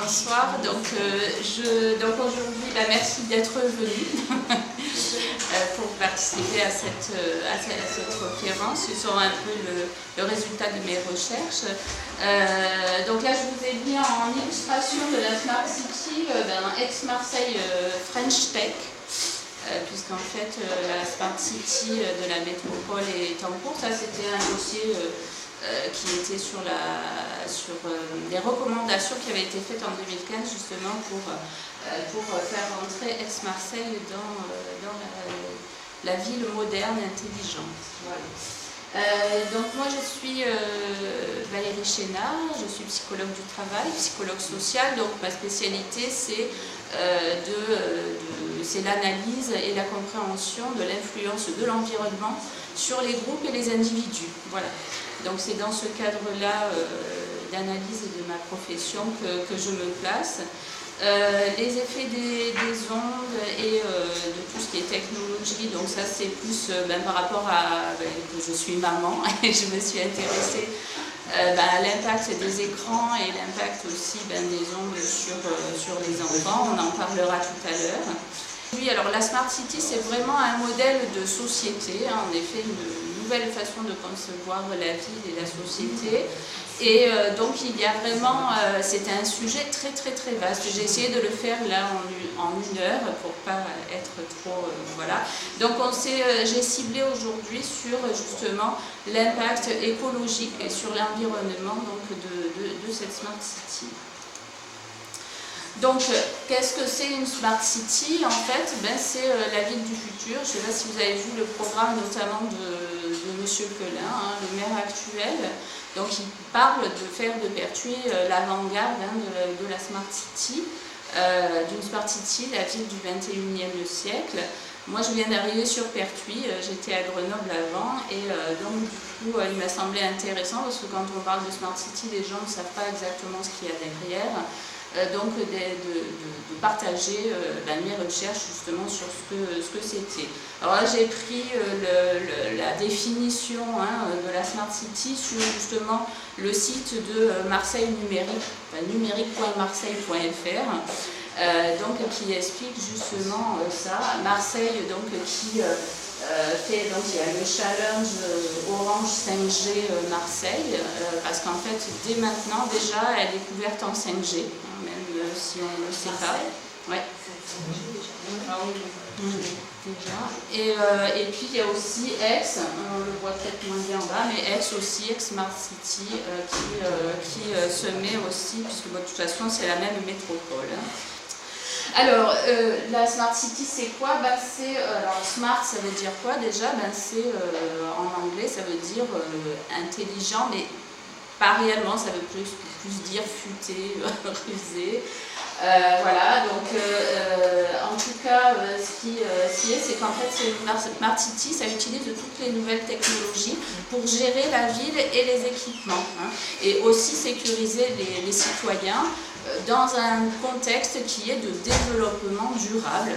Bonsoir. Donc aujourd'hui, merci d'être venu pour participer à cette conférence. Ce sera un peu le résultat de mes recherches. Donc là, je vous ai mis en illustration de la Smart City ex-Marseille French Tech. Puisqu'en fait la Smart City de la métropole est en cours. Ça, c'était un dossier qui était sur les recommandations qui avaient été faites en 2015 justement pour faire entrer Aix-Marseille dans la ville moderne et intelligente. Voilà. Donc moi je suis Valérie Chénard, je suis psychologue du travail, psychologue social, donc ma spécialité c'est l'analyse et la compréhension de l'influence de l'environnement sur les groupes et les individus. Voilà. Donc c'est dans ce cadre-là d'analyse de ma profession que je me place. Les effets des ondes et de tout ce qui est technologie, donc ça c'est plus par rapport à que je suis maman et je me suis intéressée à l'impact des écrans et l'impact aussi des ondes sur les enfants. On en parlera tout à l'heure. Oui, alors la Smart City c'est vraiment un modèle de société, en effet une nouvelle façon de concevoir la ville et la société. Et donc il y a vraiment, c'était un sujet très très très vaste. J'ai essayé de le faire là en une heure pour pas être trop, voilà. Donc j'ai ciblé aujourd'hui sur justement l'impact écologique et sur l'environnement de cette Smart City. Donc, qu'est-ce que c'est une Smart City? En fait, c'est la ville du futur. Je ne sais pas si vous avez vu le programme notamment de M. Pelin, le maire actuel. Donc, il parle de Pertuis l'avant-garde de la Smart City, d'une Smart City, la ville du 21e siècle. Moi, je viens d'arriver sur Pertuis, j'étais à Grenoble avant, et donc du coup, il m'a semblé intéressant parce que quand on parle de Smart City, les gens ne savent pas exactement ce qu'il y a derrière. Donc de partager mes recherches justement sur ce que c'était. Alors là j'ai pris la définition de la Smart City sur justement le site de Marseille Numérique, numérique.marseille.fr, qui explique justement ça. Marseille qui fait, donc il y a le challenge Orange 5G Marseille, parce qu'en fait dès maintenant déjà elle est couverte en 5G, même si on ne le sait pas. Ouais. Déjà. Et puis il y a aussi Aix, on le voit peut-être moins bien en bas, mais Aix aussi, Aix Smart City, qui se met aussi, puisque de toute façon c'est la même métropole. Alors, la Smart City, c'est quoi? Alors, smart, ça veut dire quoi déjà? En anglais, ça veut dire intelligent, mais pas réellement, ça veut plus dire futé, rusé. Voilà, donc en tout cas, ce qui est, c'est qu'en fait, Smart City, ça utilise toutes les nouvelles technologies pour gérer la ville et les équipements, et aussi sécuriser les citoyens dans un contexte qui est de développement durable.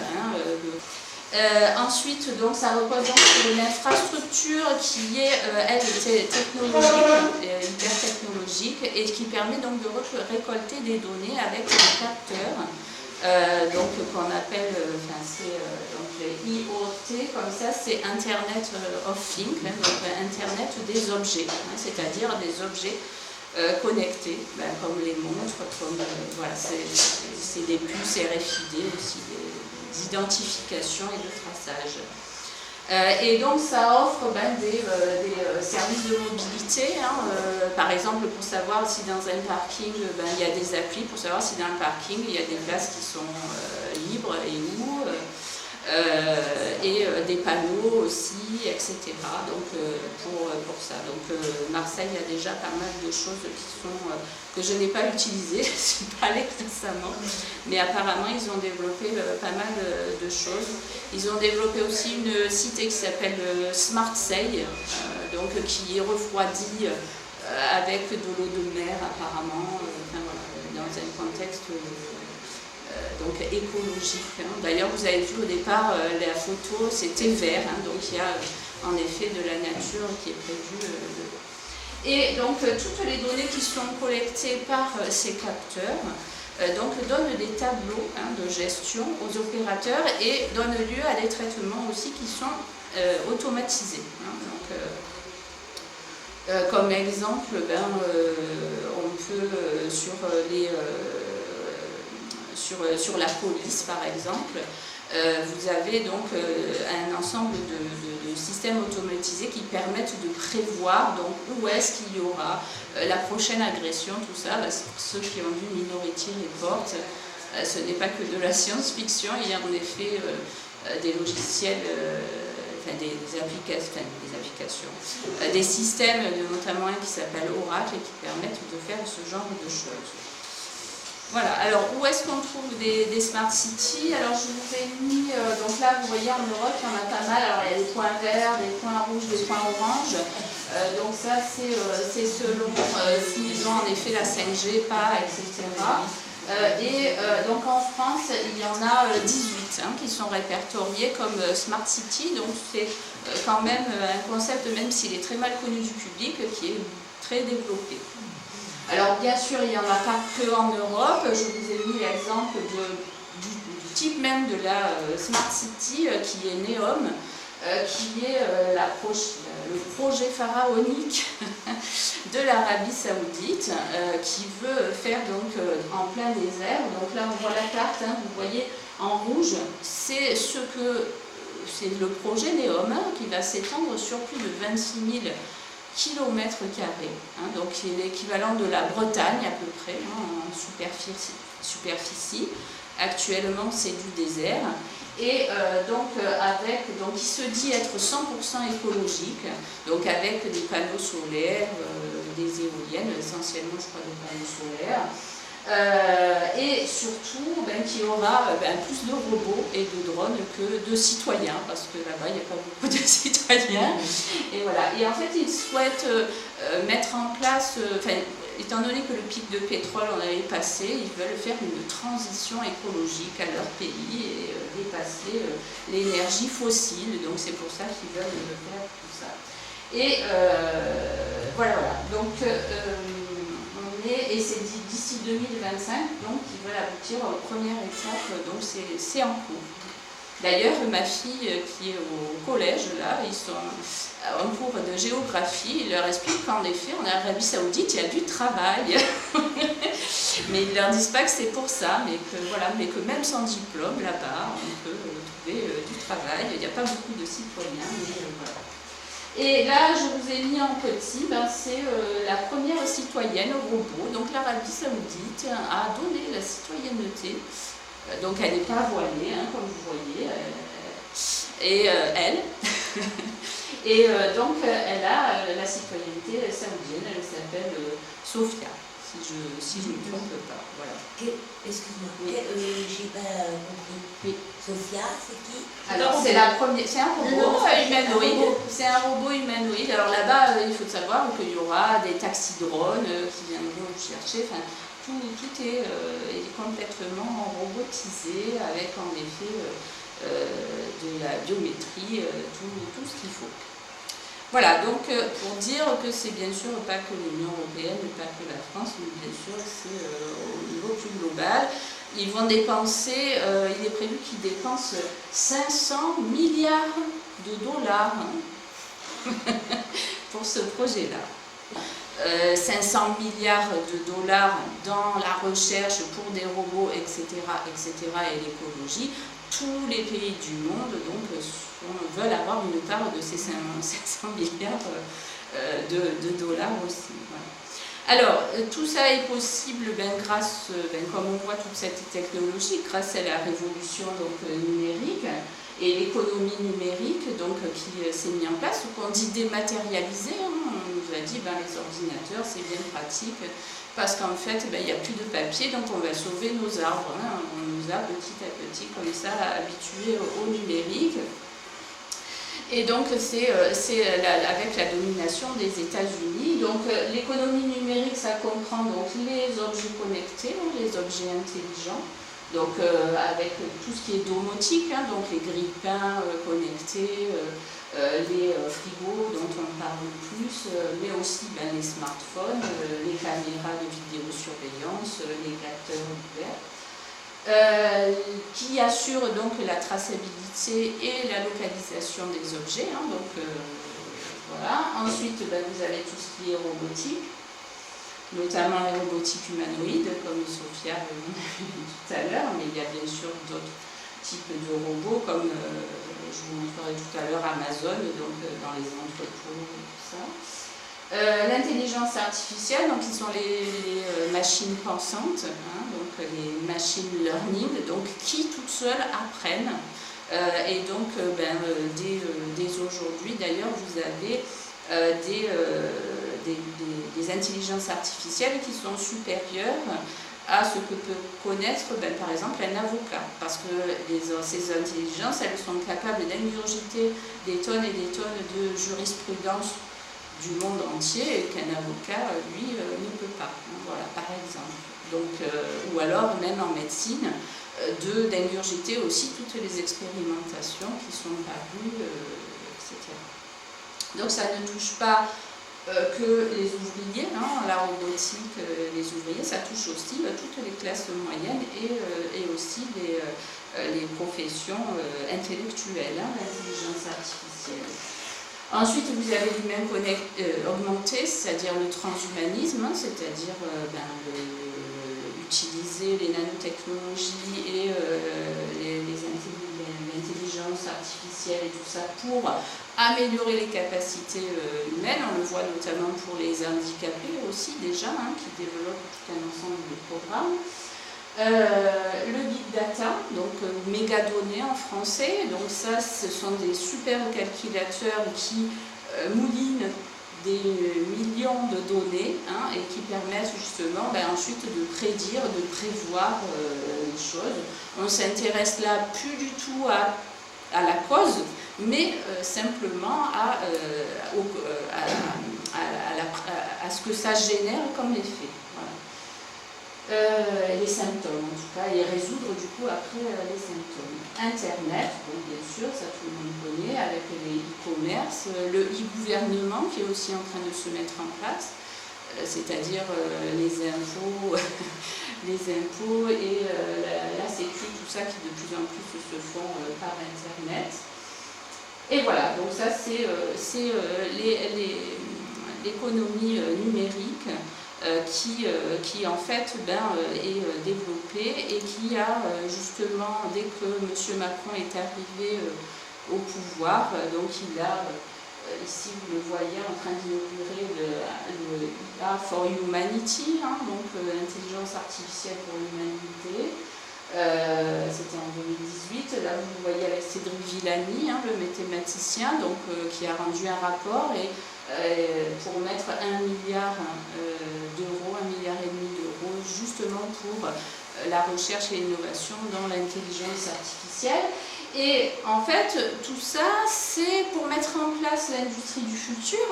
Ensuite, donc, ça repose sur une infrastructure qui est, technologique, hyper technologique, et qui permet donc de récolter des données avec des capteurs, qu'on appelle, les IoT, comme ça, c'est Internet of Things, donc Internet des objets, c'est-à-dire des objets connectés, comme les montres, voilà, c'est des puces RFID aussi, d'identification et de traçage. Et donc ça offre des services de mobilité, par exemple pour savoir si dans un parking il y a des applis, pour savoir si dans le parking il y a des places qui sont libres et où, et des panneaux aussi, etc. Donc pour ça. Donc Marseille a déjà pas mal de choses que je n'ai pas utilisées, je ne suis pas allée récemment, mais apparemment ils ont développé pas mal de choses. Ils ont développé aussi une cité qui s'appelle Smart Seille, qui refroidit avec de l'eau de mer apparemment, dans un contexte écologique. D'ailleurs, vous avez vu au départ, la photo, c'était vert, donc il y a en effet de la nature qui est prévue. Et donc, toutes les données qui sont collectées par ces capteurs donc donne des tableaux de gestion aux opérateurs et donne lieu à des traitements aussi qui sont automatisés. Comme exemple, on peut sur la police par exemple, vous avez donc un ensemble de systèmes automatisés qui permettent de prévoir donc, où est-ce qu'il y aura la prochaine agression, tout ça. Ceux qui ont vu Minority Report, ce n'est pas que de la science-fiction, il y a en effet des logiciels, des applications, des systèmes, notamment un qui s'appelle Oracle, et qui permettent de faire ce genre de choses. Voilà, alors où est-ce qu'on trouve des smart cities? Alors je vous ai mis, donc là vous voyez en Europe il y en a pas mal, alors il y a des points verts, des points rouges, des points oranges, donc ça c'est selon s'ils ont en effet la 5G, pas, etc. Donc en France il y en a 18 qui sont répertoriés comme smart city, donc c'est quand même un concept, même s'il est très mal connu du public, qui est très développé. Alors bien sûr, il n'y en a pas que en Europe, je vous ai mis l'exemple du type même de la Smart City qui est NEOM, qui est le projet pharaonique de l'Arabie Saoudite, qui veut faire donc en plein désert. Donc là on voit la carte, vous voyez en rouge, c'est le projet NEOM qui va s'étendre sur plus de 26 000 kilomètres carrés, donc qui est l'équivalent de la Bretagne à peu près, en superficie. Actuellement c'est du désert, et donc il se dit être 100% écologique, donc avec des panneaux solaires, des éoliennes, essentiellement je crois des panneaux solaires, et surtout qu'il y aura plus de robots et de drones que de citoyens, parce que là-bas il n'y a pas beaucoup de citoyens. Et voilà. Et en fait ils souhaitent mettre en place, étant donné que le pic de pétrole en avait passé, ils veulent faire une transition écologique à leur pays et dépasser l'énergie fossile, donc c'est pour ça qu'ils veulent faire tout ça. Et voilà. Donc et c'est d'ici 2025, donc ils veulent aboutir aux premières étapes, donc c'est en cours. D'ailleurs, ma fille qui est au collège, là, ils sont en cours de géographie, ils leur expliquent qu'en effet, en Arabie Saoudite, il y a du travail. Mais ils ne leur disent pas que c'est pour ça, mais que même sans diplôme, là-bas, on peut trouver du travail. Il n'y a pas beaucoup de citoyens, mais voilà. Et là, je vous ai mis en petit, c'est la première citoyenne au robot. Donc l'Arabie Saoudite a donné la citoyenneté. Donc elle n'est pas voilée, comme vous voyez. Et elle. Et donc elle a la citoyenneté saoudienne. Elle s'appelle Sophia, si je ne me trompe pas. Voilà. Excuse-moi, oui. J'ai pas compris. Oui. Sophia, c'est qui? Alors c'est la première, c'est un robot humanoïde. C'est un robot humanoïde. Alors là-bas, il faut savoir qu'il y aura des taxi-drones qui viendront vous chercher. Enfin, tout est complètement robotisé avec en effet de la biométrie, tout ce qu'il faut. Voilà, donc pour dire que c'est bien sûr pas que l'Union européenne, pas que la France, mais bien sûr c'est au niveau plus global. Ils vont dépenser, il est prévu qu'ils dépensent 500 milliards de dollars pour ce projet-là. 500 milliards de dollars dans la recherche pour des robots, etc., et l'écologie. Tous les pays du monde donc, veulent avoir une part de ces 500 milliards de dollars aussi. Voilà. Alors, tout ça est possible grâce, comme on voit toute cette technologie, grâce à la révolution numérique et l'économie numérique qui s'est mise en place. Donc on dit dématérialisé, on nous a dit les ordinateurs c'est bien pratique parce qu'en fait il n'y a plus de papier, donc on va sauver nos arbres. On nous a petit à petit comme ça habitués au numérique. Et donc c'est avec la domination des États-Unis. Donc l'économie numérique ça comprend donc les objets connectés, les objets intelligents. Donc avec tout ce qui est domotique, donc les grille-pains connectés, les frigos dont on parle le plus, mais aussi les smartphones, les caméras de vidéosurveillance, les capteurs ouverts, qui assurent donc la traçabilité et la localisation des objets. Voilà. Ensuite, vous avez tout ce qui est robotique, notamment les robotiques humanoïdes, comme Sophia l'a vu tout à l'heure, mais il y a bien sûr d'autres types de robots, comme je vous montrerai tout à l'heure Amazon, donc dans les entrepôts et tout ça. L'intelligence artificielle, donc qui sont les machines pensantes, donc les machine learning, donc qui toutes seules apprennent. Et donc, dès aujourd'hui, d'ailleurs, vous avez des intelligences artificielles qui sont supérieures à ce que peut connaître, par exemple, un avocat. Parce que ces intelligences, elles sont capables d'ingurgiter des tonnes et des tonnes de jurisprudence du monde entier et qu'un avocat, lui, ne peut pas. Voilà, par exemple. Donc, ou alors, même en médecine, d'ingurgiter aussi toutes les expérimentations qui sont parues, etc. Donc ça ne touche pas que les ouvriers, la robotique, les ouvriers, ça touche aussi toutes les classes moyennes et aussi les professions intellectuelles, l'intelligence artificielle. Ensuite, vous avez l'humain augmenté, c'est-à-dire le transhumanisme, c'est-à-dire utiliser les nanotechnologies et l'intelligence artificielle et tout ça pour améliorer les capacités humaines. On le voit notamment pour les handicapés aussi déjà, qui développent tout un ensemble de programmes. Le big data, donc mégadonnées en français, donc ça ce sont des super calculateurs qui moulinent des millions de données et qui permettent justement ensuite de prédire, de prévoir les choses. On ne s'intéresse là plus du tout à la cause, mais simplement à ce que ça génère comme effet. Voilà. Les symptômes en tout cas, et résoudre du coup après les symptômes. Internet, donc bien sûr, ça tout le monde connaît, avec les e-commerce, le e-gouvernement qui est aussi en train de se mettre en place, c'est-à-dire les impôts, et la sécu, tout ça qui de plus en plus se font par Internet. Et voilà, donc ça c'est l'économie numérique qui en fait est développée et qui a justement, dès que M. Macron est arrivé au pouvoir, donc il a, ici vous le voyez, en train d'inaugurer le IA for Humanity, donc l'intelligence artificielle pour l'humanité. C'était en 2018, là vous le voyez avec Cédric Villani, le mathématicien, donc, qui a rendu un rapport et pour mettre 1 milliard d'euros, 1,5 milliard d'euros, justement pour la recherche et l'innovation dans l'intelligence artificielle. Et en fait, tout ça, c'est pour mettre en place l'industrie du futur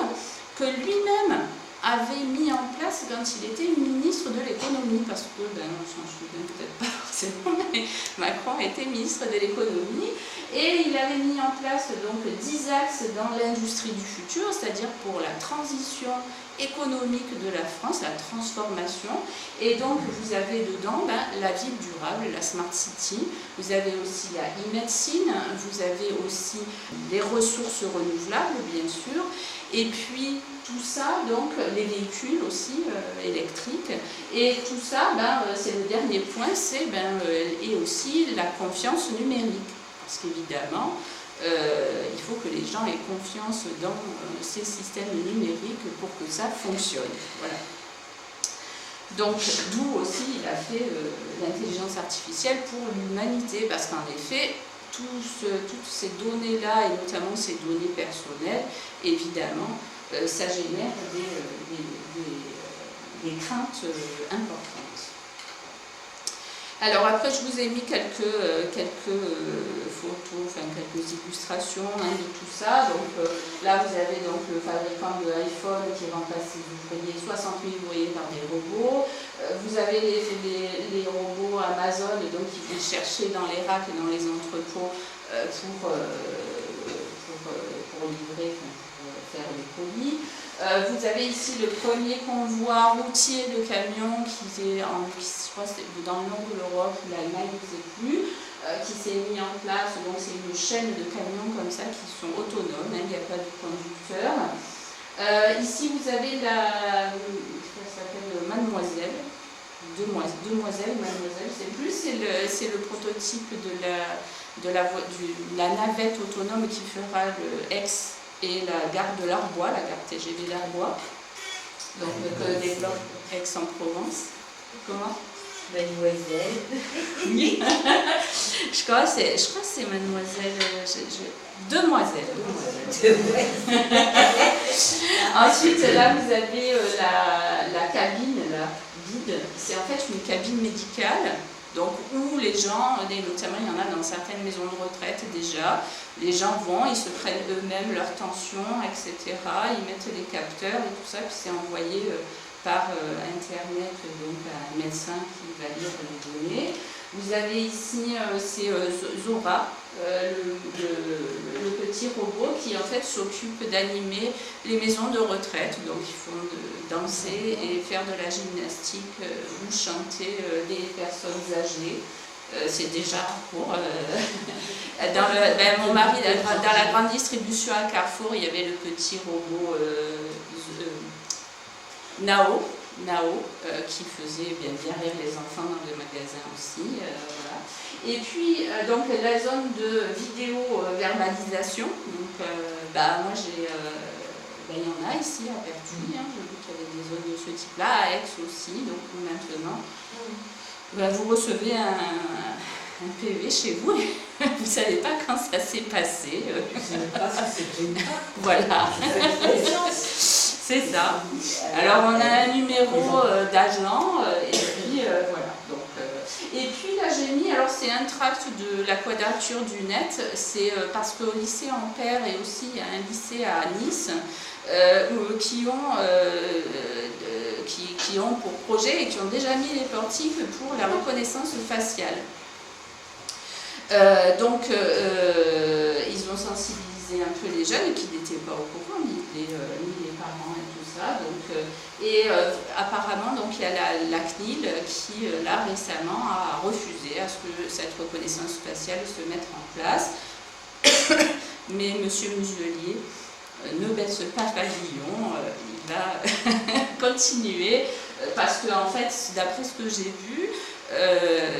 que lui-même avait mis en place quand il était ministre de l'économie, parce que, on s'en souvient peut-être pas forcément, mais Macron était ministre de l'économie, et il avait mis en place donc 10 axes dans l'industrie du futur, c'est-à-dire pour la transition économique de la France, la transformation, et donc vous avez dedans la ville durable, la Smart City, vous avez aussi la e-médecine, vous avez aussi les ressources renouvelables, bien sûr, et puis tout ça, donc les véhicules aussi électriques, et tout ça, c'est le dernier point, c'est et aussi la confiance numérique, parce qu'évidemment, il faut que les gens aient confiance dans ces systèmes numériques pour que ça fonctionne. Voilà. Donc, d'où aussi il a fait l'intelligence artificielle pour l'humanité, parce qu'en effet, toutes ces données-là, et notamment ces données personnelles, évidemment, ça génère des craintes importantes. Alors après, je vous ai mis quelques photos, quelques illustrations de tout ça. Donc là, vous avez donc le fabricant de iPhone qui remplace les ouvriers, 60 000 ouvriers par des robots. Vous avez les robots Amazon, donc qui vont chercher dans les racks et dans les entrepôts pour pour livrer, pour faire les colis. Vous avez ici le premier convoi routier de camions qui est je crois que c'est dans le nord de l'Europe, l'Allemagne, je ne sais plus, qui s'est mis en place. Donc c'est une chaîne de camions comme ça qui sont autonomes, hein, il n'y a pas de conducteur. Ici vous avez ça s'appelle Mademoiselle, Demoiselle, Mademoiselle, c'est plus, c'est le prototype de la navette autonome qui fera le Aix et la gare de l'Arbois, la gare TGV d'Arbois, donc que développe Aix-en-Provence. Comment? Mademoiselle. Oui. je crois que c'est Mademoiselle. Demoiselle. Ensuite, là, vous avez la cabine, là, vide. C'est en fait une cabine médicale. Donc, où les gens, notamment il y en a dans certaines maisons de retraite déjà, les gens vont, ils se prennent eux-mêmes leur tension, etc. Ils mettent les capteurs et tout ça, puis c'est envoyé par Internet donc à un médecin qui va lire les données. Vous avez ici, c'est Zora, le petit robot qui en fait s'occupe d'animer les maisons de retraite. Donc ils font danser et faire de la gymnastique ou chanter les personnes âgées. C'est déjà pour... mon mari, dans la grande distribution à Carrefour, il y avait le petit robot Nao, qui faisait bien rire les enfants dans le magasin aussi. Voilà. Et puis, donc, la zone de vidéo-verbalisation. Donc, moi, il y en a ici à Pertuis. Hein, j'ai vu qu'il y avait des zones de ce type-là, à Aix aussi. Donc, maintenant, vous recevez un PV chez vous. Vous ne savez pas quand ça s'est passé. Je ne sais pas si c'est une carte. Voilà. C'est ça. Alors on a un numéro d'agent et puis voilà. Donc, et puis là j'ai mis, alors c'est un tract de la quadrature du net, c'est parce qu'au lycée Ampère et aussi il y a un lycée à Nice qui ont pour projet et qui ont déjà mis les portiques pour la reconnaissance faciale. Ils ont sensibilisé un peu les jeunes qui n'étaient pas au courant, ni les parents et tout ça. Apparemment, donc, il y a la CNIL qui, là, récemment, a refusé à ce que cette reconnaissance faciale se mette en place. Mais M. Muselier ne baisse pas pavillon, il va continuer, parce qu'en fait, d'après ce que j'ai vu,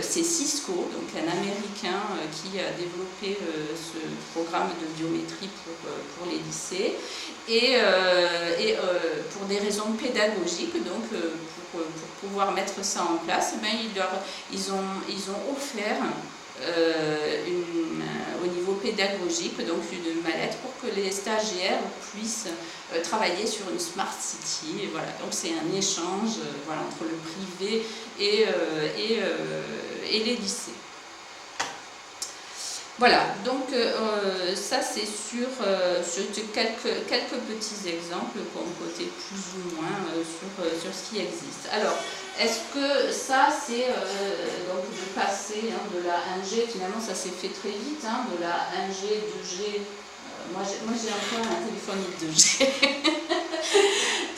c'est Cisco, donc un Américain qui a développé ce programme de biométrie pour les lycées et pour des raisons pédagogiques, donc pour pouvoir mettre ça en place, ils ont offert au niveau pédagogique, donc une mallette pour que les stagiaires puissent travailler sur une Smart City. Et voilà. Donc c'est un échange entre le privé et les lycées. Voilà, donc ça c'est sur quelques petits exemples qu'on côté plus ou moins sur ce qui existe. Alors, est-ce que ça c'est donc de passer de la 1G, finalement ça s'est fait très vite, de la 1G, 2G, moi j'ai encore un téléphone 2G,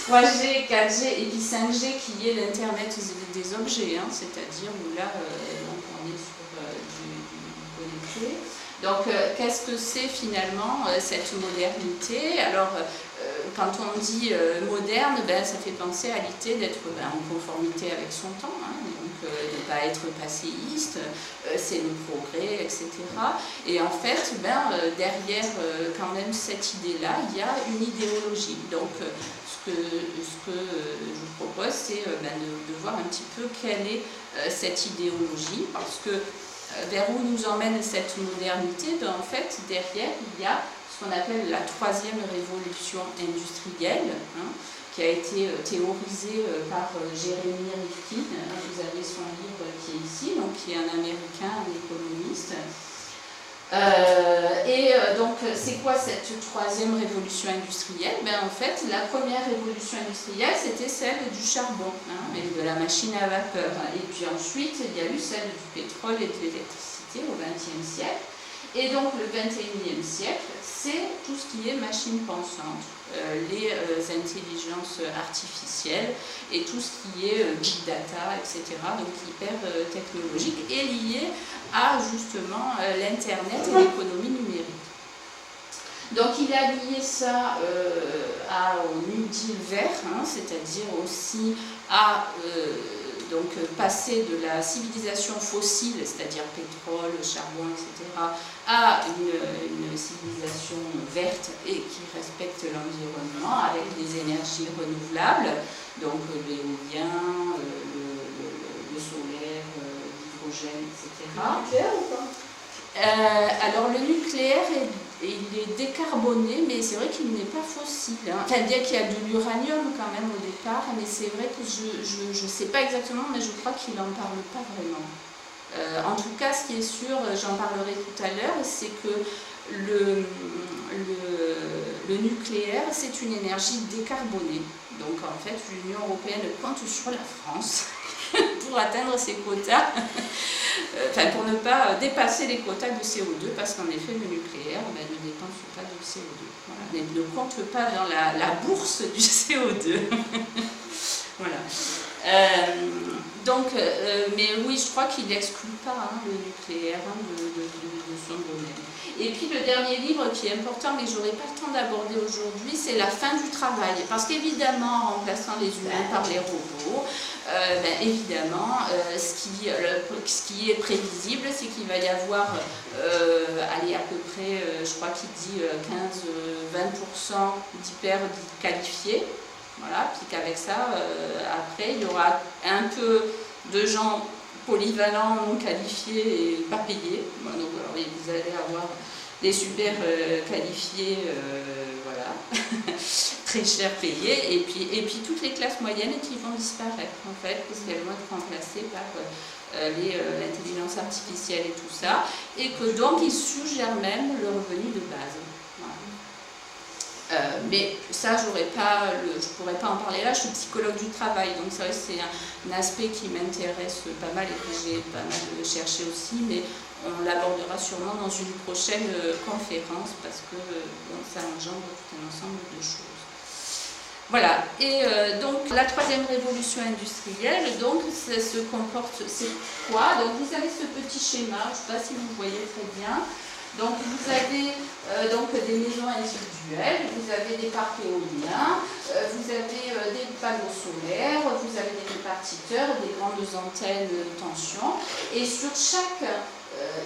3G, 4G et puis 5G qui est l'Internet des objets, c'est-à-dire où là donc on est sur du connecté. Donc, qu'est-ce que c'est finalement cette modernité? Alors, quand on dit moderne, ça fait penser à l'idée d'être en conformité avec son temps, donc de ne pas être passéiste, c'est le progrès, etc. Et en fait, derrière quand même cette idée-là, il y a une idéologie. Donc, ce que je vous propose, c'est de voir un petit peu quelle est cette idéologie, parce que vers où nous emmène cette modernité, en fait, derrière, il y a ce qu'on appelle la troisième révolution industrielle, qui a été théorisée par Jeremy Rifkin. Vous avez son livre qui est ici, donc, qui est un Américain, un économiste. Donc, c'est quoi cette troisième révolution industrielle? En fait, la première révolution industrielle, c'était celle du charbon et de la machine à vapeur. Et puis ensuite, il y a eu celle du pétrole et de l'électricité au XXe siècle. Et donc, le XXIe siècle, c'est tout ce qui est machine pensante, les intelligences artificielles et tout ce qui est big data, etc., donc hyper technologique, est lié à justement l'Internet et l'économie numérique. Donc il a lié ça au New Deal vert, hein, c'est-à-dire aussi à donc, passer de la civilisation fossile, c'est-à-dire pétrole, charbon, etc., à une civilisation verte et qui respecte l'environnement avec des énergies renouvelables, donc l'éolien, le solaire, l'hydrogène, etc. Le nucléaire ou pas? Alors le nucléaire, il est décarboné, mais c'est vrai qu'il n'est pas fossile. Hein. Enfin, bien qu'il y a de l'uranium quand même au départ, mais c'est vrai que je ne sais pas exactement, mais je crois qu'il n'en parle pas vraiment. En tout cas, ce qui est sûr, j'en parlerai tout à l'heure, c'est que le nucléaire, c'est une énergie décarbonée. Donc en fait, l'Union européenne compte sur la France pour atteindre ses quotas, enfin pour ne pas dépasser les quotas de CO2, parce qu'en effet le nucléaire ne dépense pas de CO2, voilà, ne compte pas dans la bourse du CO2. Voilà. Donc, mais oui, je crois qu'il n'exclut pas le nucléaire de son domaine. Et puis le dernier livre qui est important, mais je n'aurai pas le temps d'aborder aujourd'hui, c'est La fin du travail. Parce qu'évidemment, en remplaçant les humains par les robots, évidemment, ce qui est prévisible, c'est qu'il va y avoir, allez, à peu près, je crois qu'il dit 15-20% d'hyper qualifiés. Voilà, puis qu'avec ça, après, il y aura un peu de gens polyvalents, non qualifiés et pas payés. Bon, donc, alors, vous allez avoir des super qualifiés, voilà, très cher payés, et puis toutes les classes moyennes qui vont disparaître, en fait, parce qu'elles vont être remplacées par l'intelligence artificielle et tout ça, et que donc ils suggèrent même le revenu de base. Mais ça, je ne pourrais pas en parler là, je suis psychologue du travail, donc c'est vrai que c'est un aspect qui m'intéresse pas mal et que j'ai pas mal cherché aussi, mais on l'abordera sûrement dans une prochaine conférence parce que ça engendre tout un ensemble de choses. Voilà, et donc la troisième révolution industrielle, donc ça se comporte, c'est quoi? Donc vous avez ce petit schéma, je ne sais pas si vous voyez très bien. Donc vous avez des maisons individuelles, vous avez des parcs éoliens, vous avez des panneaux solaires, vous avez des répartiteurs, des grandes antennes de tension, et sur chaque,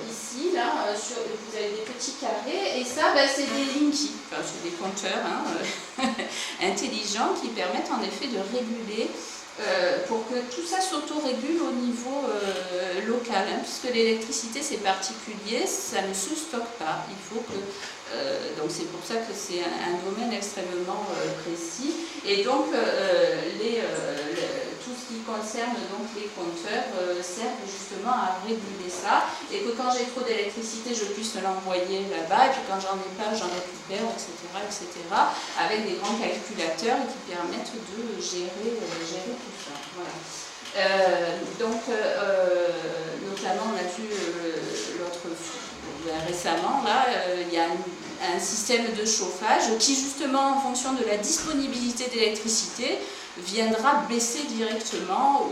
ici, là, vous avez des petits carrés, et ça, c'est des Linky, enfin, c'est des compteurs intelligents qui permettent en effet de réguler pour que tout ça s'autorégule au niveau local, puisque l'électricité c'est particulier, ça ne se stocke pas, il faut que, donc c'est pour ça que c'est un domaine extrêmement précis, et donc tout ce qui concerne donc les compteurs servent justement à réguler ça, et que quand j'ai trop d'électricité je puisse l'envoyer là-bas, et puis quand j'en ai pas j'en récupère, etc., avec des grands calculateurs qui permettent de gérer tout ça. Voilà. Notamment on a vu récemment, là, il y a un système de chauffage qui justement en fonction de la disponibilité d'électricité viendra baisser directement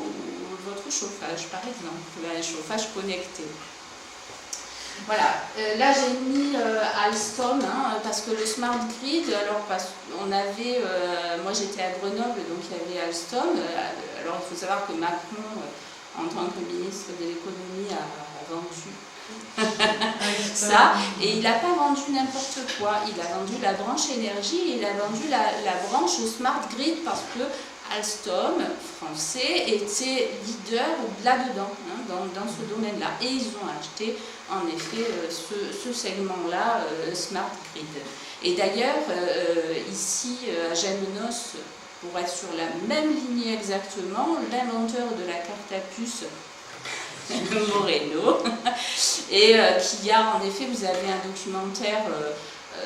votre chauffage, par exemple, un chauffage connecté. Voilà, là j'ai mis Alstom, parce que le Smart Grid, alors on avait, moi j'étais à Grenoble, donc il y avait Alstom, alors il faut savoir que Macron, en tant que ministre de l'économie, a vendu ça, et il n'a pas vendu n'importe quoi, il a vendu la branche énergie, et il a vendu la branche Smart Grid, parce que Alstom, français, était leader là-dedans, dans ce domaine-là. Et ils ont acheté, en effet, ce segment-là, Smart Grid. Et d'ailleurs, ici, à Gémenos, pour être sur la même lignée exactement, l'inventeur de la carte à puce, Moreno, et qui a, en effet, vous avez un documentaire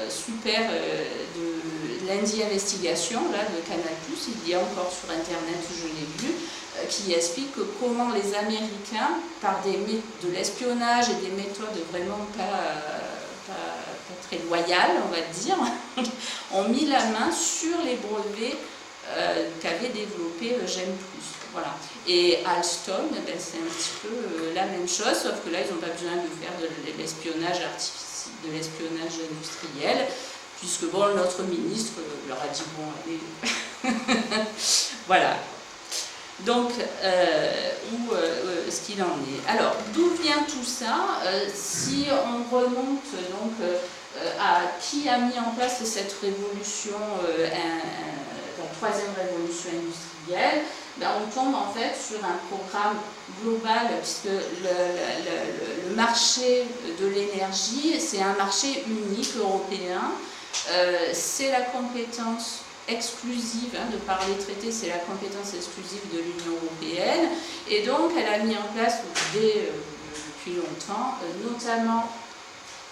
super de l'Indie Investigation, là, de Canal+, il y a encore sur Internet, je l'ai vu, qui explique comment les Américains, par de l'espionnage et des méthodes vraiment pas pas très loyales, on va dire, ont mis la main sur les brevets qu'avait développé Gem+. Voilà. Et Alstom, c'est un petit peu la même chose, sauf que là, ils n'ont pas besoin de faire de l'espionnage artificiel, de l'espionnage industriel, puisque bon, notre ministre leur a dit bon, allez, voilà. Donc, ce qu'il en est. Alors, d'où vient tout ça? Si on remonte donc à qui a mis en place cette révolution, la troisième révolution industrielle, ben, on tombe en fait sur un programme global, puisque le marché de l'énergie, c'est un marché unique européen, c'est la compétence exclusive, de par les traités, c'est la compétence exclusive de l'Union européenne, et donc elle a mis en place depuis longtemps, notamment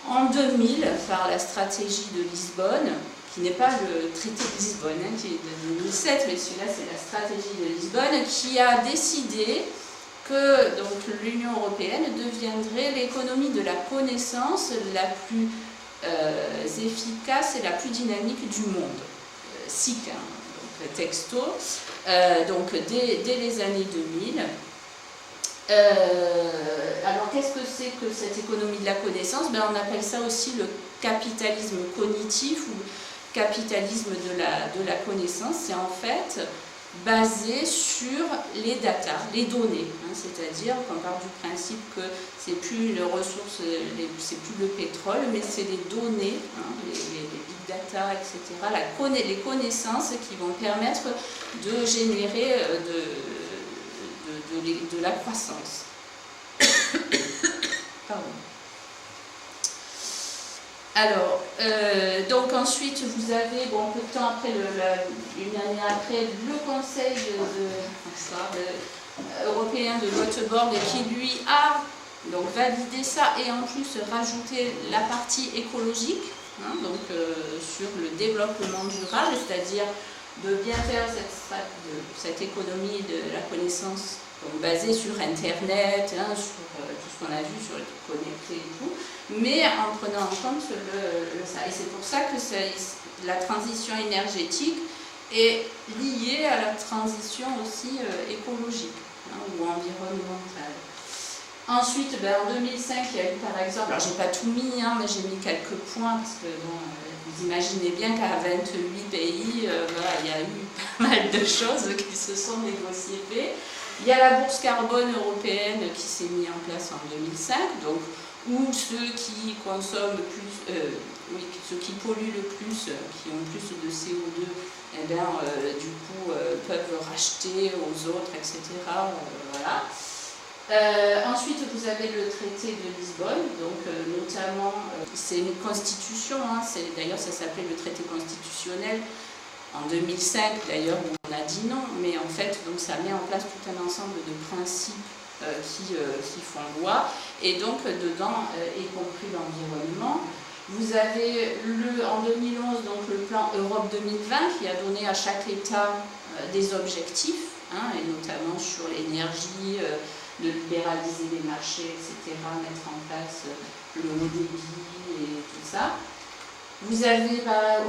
en 2000 par la stratégie de Lisbonne, qui n'est pas le traité de Lisbonne, qui est de 2007, mais celui-là c'est la stratégie de Lisbonne, qui a décidé que l'Union européenne deviendrait l'économie de la connaissance la plus efficace et la plus dynamique du monde. SIC, donc texto, donc dès les années 2000. Alors qu'est-ce que c'est que cette économie de la connaissance? Ben, on appelle ça aussi le capitalisme cognitif ou capitalisme de la connaissance. C'est en fait basé sur les data, les données, c'est-à-dire qu'on part du principe que c'est plus les ressources, c'est plus le pétrole, mais c'est les données, les big data, etc., les connaissances qui vont permettre de générer de la croissance. Pardon. Alors, donc ensuite vous avez, bon, peu de temps après, une année après, le Conseil européen de Göteborg qui lui a donc validé ça et en plus rajouté la partie écologique, sur le développement durable, c'est-à-dire de bien faire cette économie de la connaissance basée sur Internet, sur tout ce qu'on a vu, sur les trucs connectés et tout, mais en prenant en compte ça. Et c'est pour ça que la transition énergétique est liée à la transition aussi écologique ou environnementale. Ensuite, en 2005, il y a eu par exemple, alors j'ai pas tout mis, mais j'ai mis quelques points, parce que vous imaginez bien qu'à 28 pays, il y a eu pas mal de choses qui se sont négociées. Il y a la bourse carbone européenne qui s'est mise en place en 2005, donc où ceux qui consomment plus, ceux qui polluent le plus, qui ont plus de CO2, du coup peuvent racheter aux autres, etc. Voilà. Ensuite, vous avez le traité de Lisbonne, donc notamment, c'est une constitution, d'ailleurs ça s'appelait le traité constitutionnel en 2005, d'ailleurs on a dit non, mais en fait donc, ça met en place tout un ensemble de principes qui font loi, et donc dedans, y compris l'environnement. Vous avez en 2011 donc, le plan Europe 2020 qui a donné à chaque État des objectifs, et notamment sur l'énergie, de libéraliser les marchés, etc., mettre en place le haut débit et tout ça. Vous avez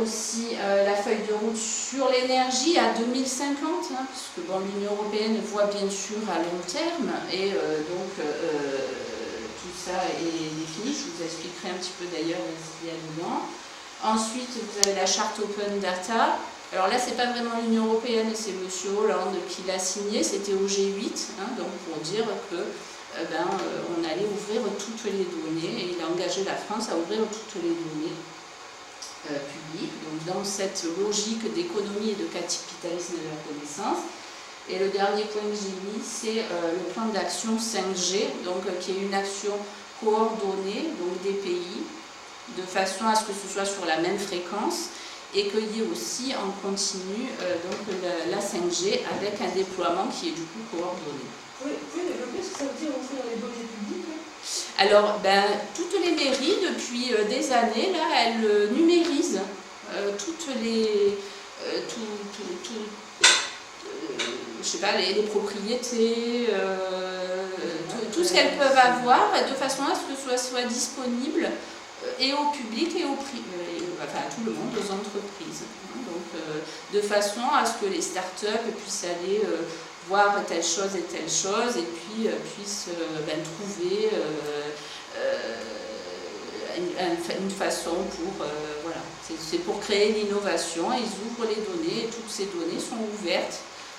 aussi la feuille de route sur l'énergie à 2050, puisque l'Union européenne voit bien sûr à long terme, et donc tout ça est défini. Je vous expliquerai un petit peu d'ailleurs ce qu'il y a dedans. Ensuite, vous avez la charte Open Data. Alors là, c'est pas vraiment l'Union européenne, c'est M. Hollande qui l'a signé, c'était au G8, donc pour dire que on allait ouvrir toutes les données, et il a engagé la France à ouvrir toutes les données publiques, donc dans cette logique d'économie et de capitalisme de la connaissance. Et le dernier point que j'ai mis, c'est le plan d'action 5G, donc qui est une action coordonnée donc des pays, de façon à ce que ce soit sur la même fréquence, et qu'il y ait aussi en continu la 5G avec un déploiement qui est du coup coordonné. Vous pouvez développer ce que ça veut dire ouvrir les données publiques? Alors, toutes les mairies, depuis des années, là, elles numérisent toutes les... je sais pas, les propriétés, tout ce qu'elles peuvent avoir, de façon à ce que ce soit disponible et au public et au privé, enfin à tout le monde, aux entreprises. Hein, donc de façon à ce que les startups puissent aller voir telle chose et telle chose, et puis puissent trouver une façon pour... voilà, c'est pour créer l'innovation. Ils ouvrent les données, et toutes ces données sont ouvertes,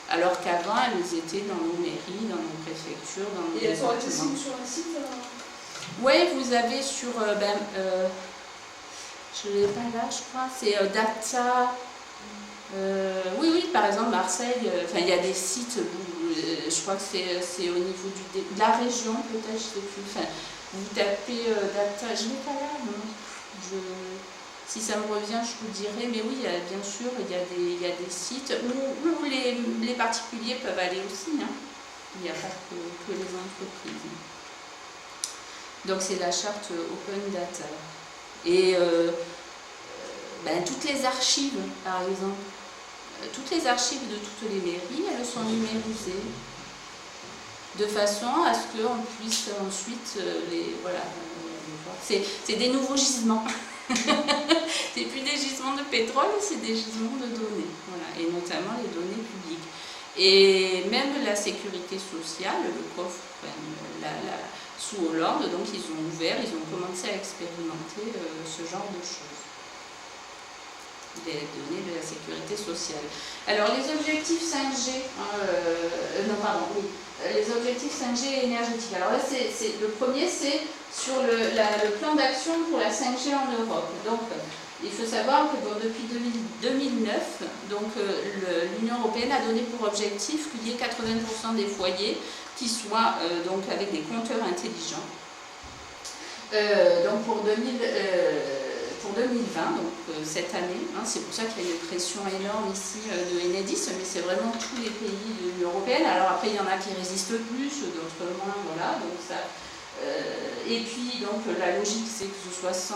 alors qu'avant elles étaient dans nos mairies, dans nos préfectures, dans nos... Et elles sont accessibles sur un site Oui, vous avez sur... je ne l'ai pas là, je crois, c'est Data... oui, par exemple, Marseille, il y a des sites, je crois que c'est au niveau de la région, peut-être, je ne sais plus. Vous tapez Data, je ne l'ai pas là, non. Si ça me revient, je vous dirai, mais oui, bien sûr, il y a des sites où les particuliers peuvent aller aussi, hein. Il n'y a pas que les entreprises. Donc c'est la charte Open Data. Et toutes les archives, par exemple, toutes les archives de toutes les mairies, elles sont numérisées, de façon à ce qu'on puisse ensuite les voir. C'est des nouveaux gisements. C'est plus des gisements de pétrole, c'est des gisements de données, voilà, et notamment les données publiques. Et même la sécurité sociale, le coffre, sous Hollande, donc ils ont commencé à expérimenter ce genre de choses. Les données de la sécurité sociale. Alors les objectifs 5G, les objectifs 5G énergétiques. Alors là, le premier, c'est sur le plan d'action pour la 5G en Europe. Donc il faut savoir que depuis 2009, l'Union européenne a donné pour objectif qu'il y ait 80% des foyers qui soient avec des compteurs intelligents. Donc pour 2020, donc cette année, hein, c'est pour ça qu'il y a une pression énorme ici de Enedis, mais c'est vraiment tous les pays de l'Union européenne. Alors après, il y en a qui résistent plus, d'autres moins, voilà. Donc ça, et puis, donc, la logique, c'est que ce soit 100%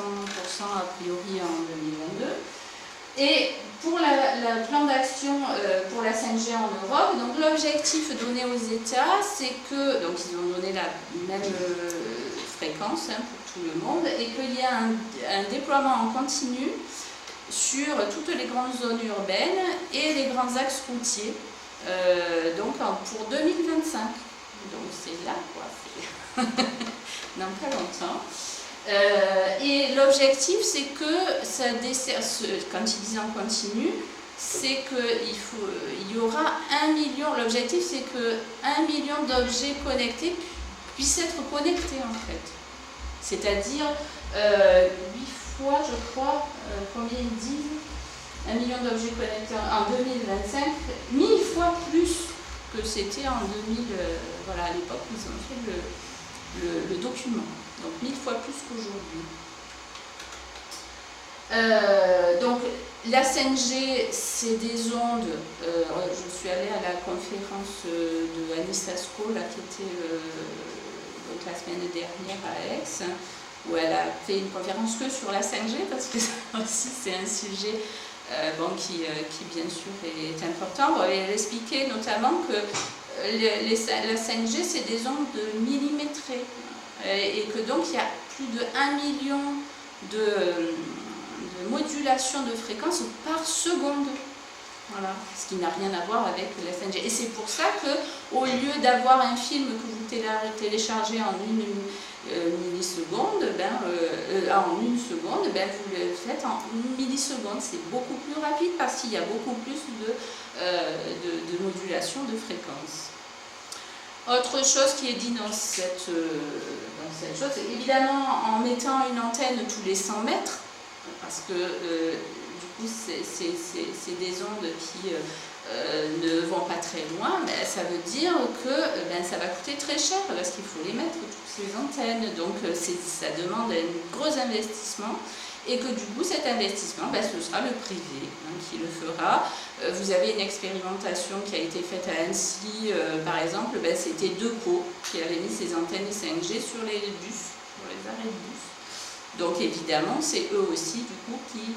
a priori en 2022. Et pour le plan d'action pour la 5G en Europe, donc l'objectif donné aux États, c'est que, donc ils ont donné la même fréquence, hein, pour tout le monde, et qu'il y ait un déploiement en continu sur toutes les grandes zones urbaines et les grands axes routiers, pour 2025. Donc c'est là, quoi, dans pas longtemps. Et l'objectif, c'est que ça dessert, quand ils disent en continu, c'est qu'il y aura 1 million, l'objectif c'est que 1 million d'objets connectés puissent être connectés en fait. C'est-à-dire 8 fois, je crois, combien ils disent, 1 million d'objets connectés en 2025, 1000 fois plus que c'était en 2000, voilà, à l'époque où ils ont fait le document. Donc 1000 fois plus qu'aujourd'hui. Donc la 5G, c'est des ondes. Je suis allée à la conférence de Anis Tasco, là, qui était donc, la semaine dernière à Aix, où elle a fait une conférence que sur la 5G, parce que ça aussi c'est un sujet qui bien sûr est important. Bon, et elle expliquait notamment que la 5G, c'est des ondes millimétrées. Et que donc il y a plus de 1 million de modulations de fréquences par seconde. Voilà, ce qui n'a rien à voir avec la 5G. Et c'est pour ça qu'au lieu d'avoir un film que vous téléchargez en une milliseconde, en une seconde, vous le faites en 1 milliseconde. C'est beaucoup plus rapide parce qu'il y a beaucoup plus de modulation de fréquences. Autre chose qui est dit dans cette chose, c'est évidemment en mettant une antenne tous les 100 mètres, parce que du coup c'est des ondes qui ne vont pas très loin, mais ça veut dire que ça va coûter très cher, parce qu'il faut les mettre, toutes ces antennes, donc ça demande un gros investissement. Et que du coup cet investissement, ce sera le privé qui le fera. Vous avez une expérimentation qui a été faite à Annecy, par exemple, c'était Deco qui avait mis ses antennes 5G sur les bus, sur les arrêts de bus. Donc évidemment, c'est eux aussi du coup qui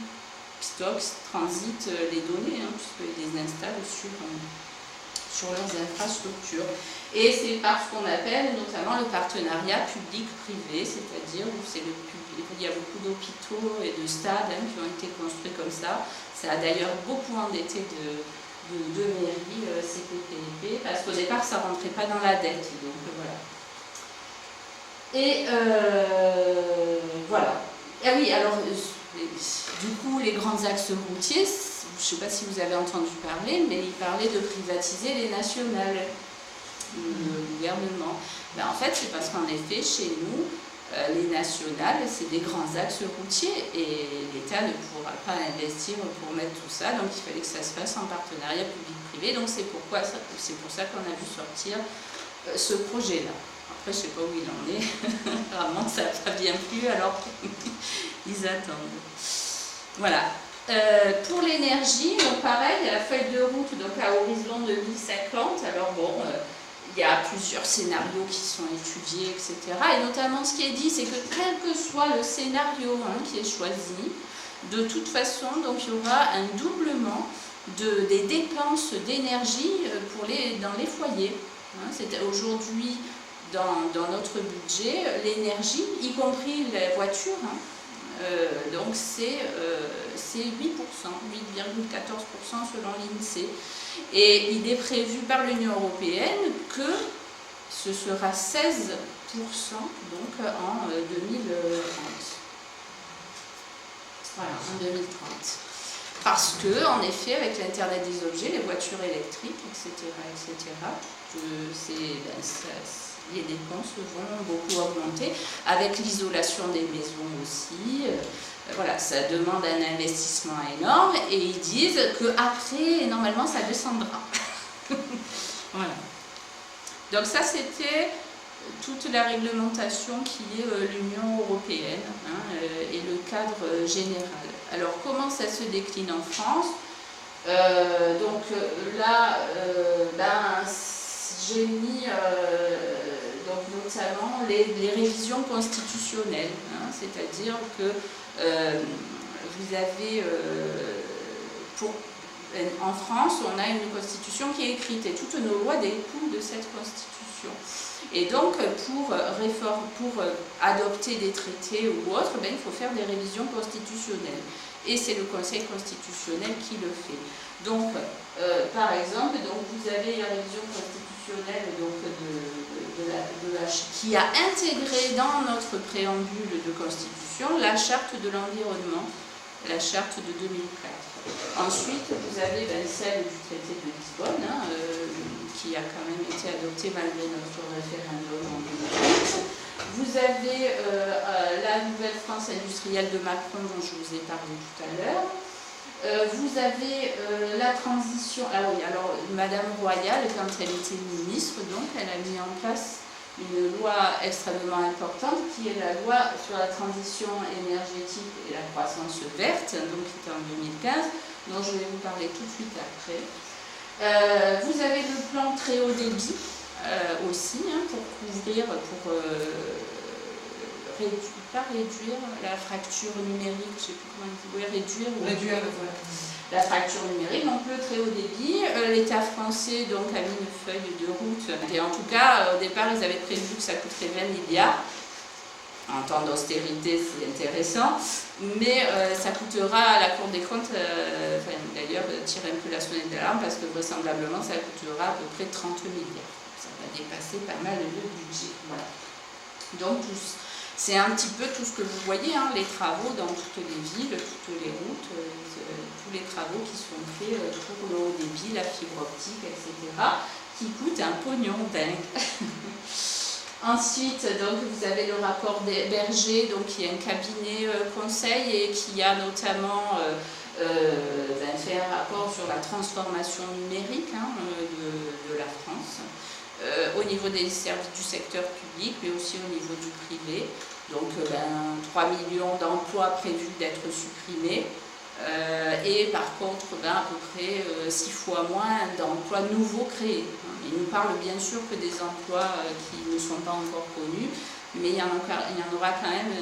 transitent les données, puisqu'ils les installent sur leurs infrastructures. Et c'est par ce qu'on appelle notamment le partenariat public-privé, c'est-à-dire où il y a beaucoup d'hôpitaux et de stades qui ont été construits comme ça. Ça a d'ailleurs beaucoup endetté de mairies, CPPIB, parce qu'au départ ça ne rentrait pas dans la dette. Donc voilà. Et voilà. Ah oui, alors du coup les grands axes routiers, je ne sais pas si vous avez entendu parler, mais il parlait de privatiser les nationales, le gouvernement. Ben, en fait, c'est parce qu'en effet, chez nous, les nationales, c'est des grands axes routiers et l'État ne pourra pas investir pour mettre tout ça, donc il fallait que ça se fasse en partenariat public-privé. Donc c'est pour ça qu'on a vu sortir ce projet-là. Après, je ne sais pas où il en est. Apparemment, ça n'a pas bien plu, alors ils attendent. Voilà. Pour l'énergie, donc pareil, la feuille de route donc à horizon 2050. Alors bon, il y a plusieurs scénarios qui sont étudiés, etc. Et notamment, ce qui est dit, c'est que quel que soit le scénario qui est choisi, de toute façon, donc il y aura un doublement des dépenses d'énergie dans les foyers. C'est aujourd'hui dans notre budget l'énergie, y compris la voiture. Donc c'est 8%, 8,14% selon l'INSEE. Et il est prévu par l'Union européenne que ce sera 16% donc en 2030. Voilà, en 2030. Parce que, en effet, avec l'Internet des objets, les voitures électriques, etc., les dépenses vont beaucoup augmenter, avec l'isolation des maisons aussi. Voilà, ça demande un investissement énorme et ils disent qu'après, normalement, ça descendra. Voilà. Donc ça, c'était toute la réglementation qui est l'Union européenne et le cadre général. Alors, comment ça se décline en France? Donc là, j'ai mis donc notamment les révisions constitutionnelles, c'est-à-dire que vous avez, en France, on a une constitution qui est écrite et toutes nos lois découlent de cette constitution. Et donc, pour adopter des traités ou autres, il faut faire des révisions constitutionnelles. Et c'est le Conseil constitutionnel qui le fait. Donc, par exemple, vous avez la révision constitutionnelle qui a intégré dans notre préambule de constitution la charte de l'environnement, la charte de 2004. Ensuite, vous avez celle du traité de Lisbonne, qui a quand même été adoptée malgré notre référendum en 2008. Vous avez la nouvelle France industrielle de Macron, dont je vous ai parlé tout à l'heure. Vous avez la transition. Ah oui, alors Madame Royal, quand elle était ministre, donc elle a mis en place une loi extrêmement importante qui est la loi sur la transition énergétique et la croissance verte, donc qui était en 2015, dont je vais vous parler tout de suite après. Vous avez le plan très haut débit aussi, pour couvrir, pas réduire la fracture numérique, je ne sais plus comment on dit, réduire voilà, la fracture numérique, donc le très haut débit. L'État français donc, a mis une feuille de route, et en tout cas, au départ, ils avaient prévu que ça coûterait 20 milliards. En temps d'austérité, c'est intéressant, mais ça coûtera à la Cour des comptes, d'ailleurs, tirer un peu la sonnette d'alarme, parce que vraisemblablement, ça coûtera à peu près 30 milliards. Ça va dépasser pas mal le budget. Voilà. Donc, c'est un petit peu tout ce que vous voyez, les travaux dans toutes les villes, toutes les routes, tous les travaux qui sont faits pour le haut débit, la fibre optique, etc., qui coûtent un pognon dingue. Ensuite, donc, vous avez le rapport Berger, donc, qui est un cabinet conseil et qui a notamment fait un rapport sur la transformation numérique de la France. Au niveau des services du secteur public, mais aussi au niveau du privé. Donc 3 millions d'emplois prévus d'être supprimés et par contre à peu près 6 fois moins d'emplois nouveaux créés. Il nous parle bien sûr que des emplois qui ne sont pas encore connus, mais il y en aura quand même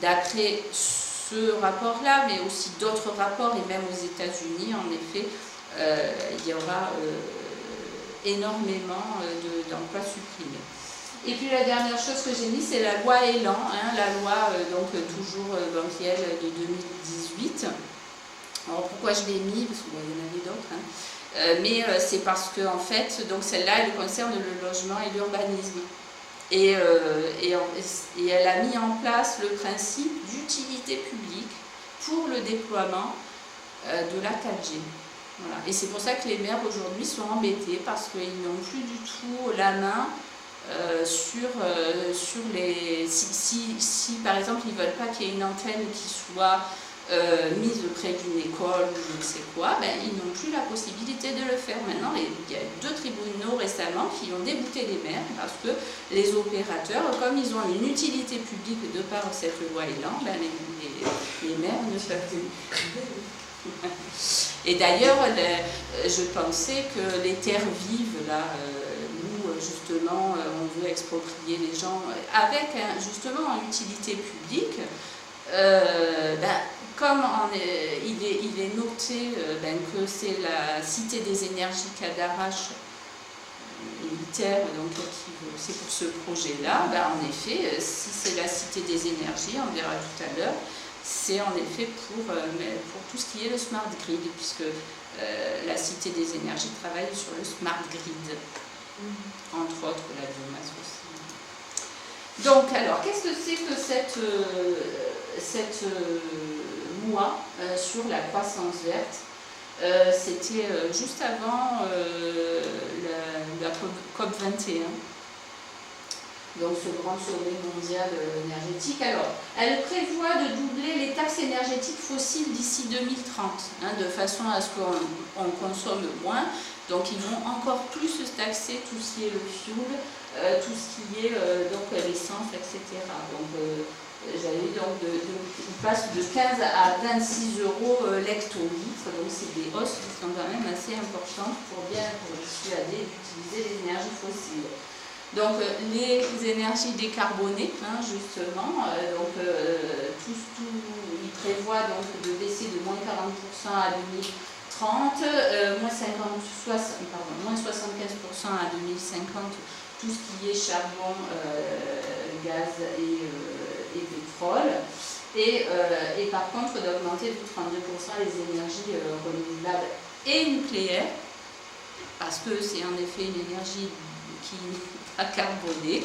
d'après ce rapport-là, mais aussi d'autres rapports, et même aux États-Unis, en effet, il y aura énormément d'emplois supprimés. Et puis la dernière chose que j'ai mis, c'est la loi Elan, la loi donc toujours banquielle de 2018. Alors pourquoi je l'ai mis? Parce qu'il y en avait d'autres. Mais c'est parce que en fait, donc celle-là, elle concerne le logement et l'urbanisme. Et elle a mis en place le principe d'utilité publique pour le déploiement de la 4G. Voilà. Et c'est pour ça que les maires aujourd'hui sont embêtés parce qu'ils n'ont plus du tout la main sur les... Si par exemple ils ne veulent pas qu'il y ait une antenne qui soit mise près d'une école ou je ne sais quoi, ben, ils n'ont plus la possibilité de le faire. Maintenant, il y a 2 tribunaux récemment qui ont débouté les maires parce que les opérateurs, comme ils ont une utilité publique de par cette loi Elan, ben, les maires ne peuvent plus. Et d'ailleurs, je pensais que les terres vives, là, où justement on veut exproprier les gens avec justement une utilité publique, ben, comme il est noté que c'est la Cité des énergies Cadarache militaire, donc c'est pour ce projet-là, ben, en effet, si c'est la Cité des énergies, on verra tout à l'heure, c'est en effet pour tout ce qui est le smart grid, puisque la Cité des énergies travaille sur le smart grid, entre autres la biomasse aussi. Donc, alors, qu'est-ce que c'est que cette loi sur la croissance verte? C'était juste avant la COP 21. Donc ce grand sommet mondial énergétique. Alors, elle prévoit de doubler les taxes énergétiques fossiles d'ici 2030, de façon à ce qu'on consomme moins. Donc ils vont encore plus taxer tout ce qui est le fuel, tout ce qui est donc l'essence, etc. Donc j'avais donc il passe de 15 à 26 euros l'hectolitre. Donc c'est des hausses qui sont quand même assez importantes pour dissuader d'utiliser les énergies fossiles. Donc les énergies décarbonées, justement, ils prévoient donc de baisser de moins 40% à 2030, moins 75% à 2050, tout ce qui est charbon, gaz et pétrole. Et par contre d'augmenter de 32% les énergies renouvelables et nucléaires, parce que c'est en effet une énergie qui à carboner.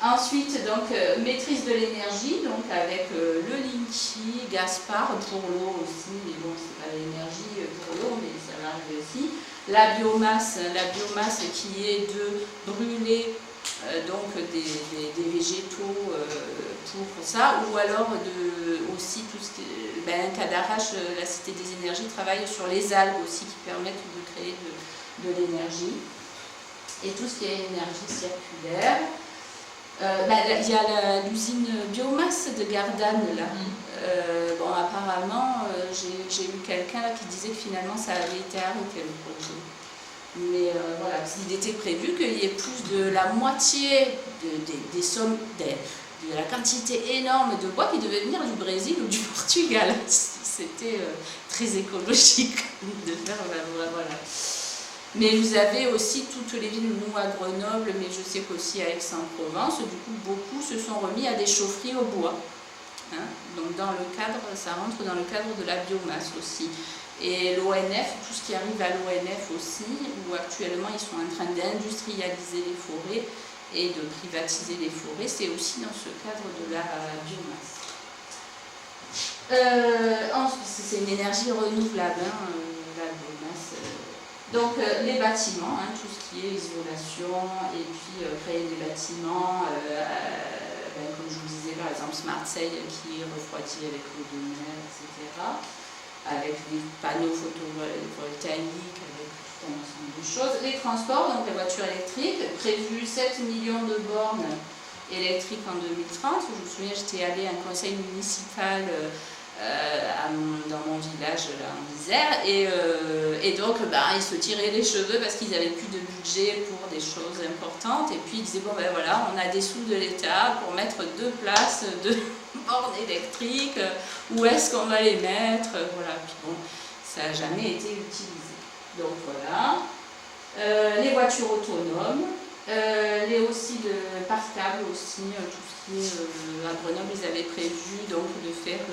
Ensuite, donc, maîtrise de l'énergie, donc avec le lithium, Gaspard pour l'eau aussi, mais bon, c'est pas l'énergie pour l'eau, mais ça va arriver aussi. La biomasse qui est de brûler donc des végétaux pour ça, ou alors aussi tout ce qui Cadarache, la Cité des énergies, travaille sur les algues aussi qui permettent de créer de l'énergie. Et tout ce qui est énergie circulaire. Il y a l'usine biomasse de Gardanne là. Bon, apparemment, j'ai eu quelqu'un qui disait que finalement ça avait été arrêté le projet. Mais voilà, il était prévu qu'il y ait plus de la moitié des sommes, de la quantité énorme de bois qui devait venir du Brésil ou du Portugal. C'était très écologique de faire, voilà. Mais vous avez aussi toutes les villes, nous à Grenoble, mais je sais qu'aussi à Aix-en-Provence, du coup beaucoup se sont remis à des chaufferies au bois. Donc ça rentre dans le cadre de la biomasse aussi. Et l'ONF, tout ce qui arrive à l'ONF aussi, où actuellement ils sont en train d'industrialiser les forêts et de privatiser les forêts, c'est aussi dans ce cadre de la biomasse. C'est une énergie renouvelable, la biomasse. Donc les bâtiments, tout ce qui est isolation, et puis créer des bâtiments, comme je vous disais par exemple Smart Sail qui refroidit avec l'eau de mer, etc. Avec des panneaux photovoltaïques, avec tout un ensemble de choses. Les transports, donc les voitures électriques, prévu 7 millions de bornes électriques en 2030. Je me souviens, j'étais allée à un conseil municipal dans mon village là, en Isère, et donc ils se tiraient les cheveux parce qu'ils n'avaient plus de budget pour des choses importantes, et puis ils disaient bon voilà, on a des sous de l'État pour mettre 2 places de bornes électriques, où est-ce qu'on va les mettre, voilà, puis bon, ça n'a jamais été utilisé. Donc voilà. Les voitures autonomes, aussi le parcable aussi, tout ce qui est à Grenoble, ils avaient prévu donc de faire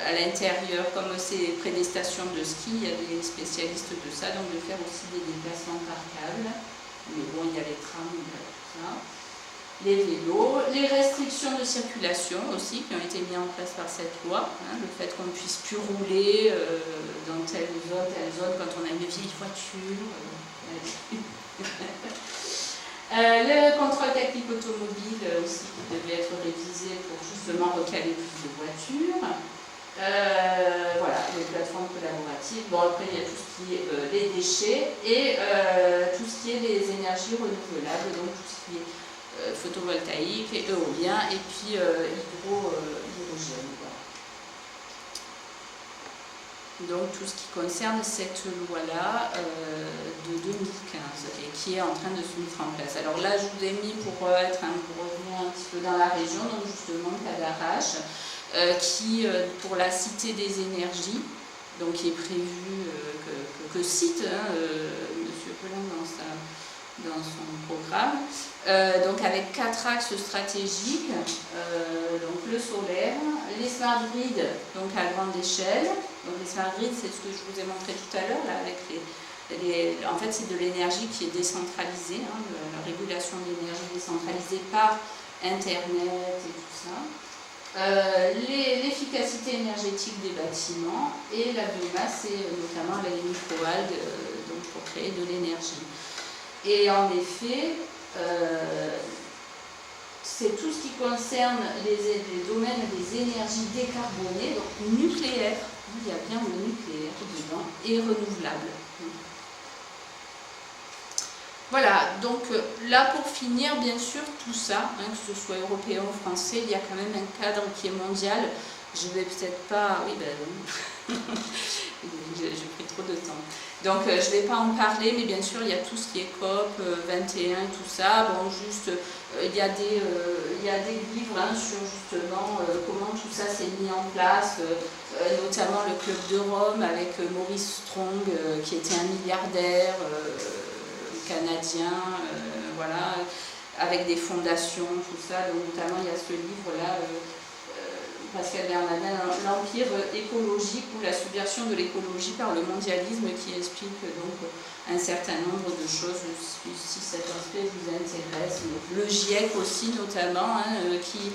à l'intérieur, comme c'est près des stations de ski, il y a des spécialistes de ça, donc de faire aussi des déplacements par câble. Mais bon, il y a les trams, il y a tout ça. Les vélos, les restrictions de circulation aussi qui ont été mises en place par cette loi, hein, le fait qu'on ne puisse plus rouler dans telle zone quand on a une vieille voiture. Le contrôle technique automobile aussi qui devait être révisé pour justement recaler plus de voitures. Voilà, les plateformes collaboratives. Bon, après, il y a tout ce qui est les déchets et tout ce qui est les énergies renouvelables, donc tout ce qui est photovoltaïque, et éolien et puis hydrogène. Voilà. Donc tout ce qui concerne cette loi-là de 2015 et qui est en train de se mettre en place. Alors là, je vous ai mis pour revenir un petit peu dans la région, donc justement Cadarache, qui, pour la Cité des énergies, donc qui est prévu, que cite M. Pelin dans son programme, donc avec 4 axes stratégiques, donc le solaire, les smart grids, donc à grande échelle. Donc les smart grids, c'est ce que je vous ai montré tout à l'heure, là, avec en fait, c'est de l'énergie qui est décentralisée, hein, la régulation de l'énergie décentralisée par Internet et tout ça. L'efficacité énergétique des bâtiments et la biomasse, et notamment les microalgues, donc pour créer de l'énergie. Et en effet, c'est tout ce qui concerne les domaines des énergies décarbonées, donc nucléaire, il y a bien le nucléaire dedans, et renouvelable. Voilà, donc là pour finir, bien sûr, tout ça, hein, que ce soit européen ou français, il y a quand même un cadre qui est mondial. Je vais peut-être pas... Oui, ben j'ai pris trop de temps. Donc je ne vais pas en parler, mais bien sûr, il y a tout ce qui est COP 21 et tout ça. Bon, juste, il y a des livres hein, sur justement comment tout ça s'est mis en place, notamment le Club de Rome avec Maurice Strong, qui était un milliardaire canadien, voilà, avec des fondations, tout ça. Donc, notamment, il y a ce livre-là, Pascal Bernardin, l'Empire écologique ou la subversion de l'écologie par le mondialisme, qui explique donc un certain nombre de choses, si cet aspect vous intéresse. Le GIEC aussi, notamment, hein, qui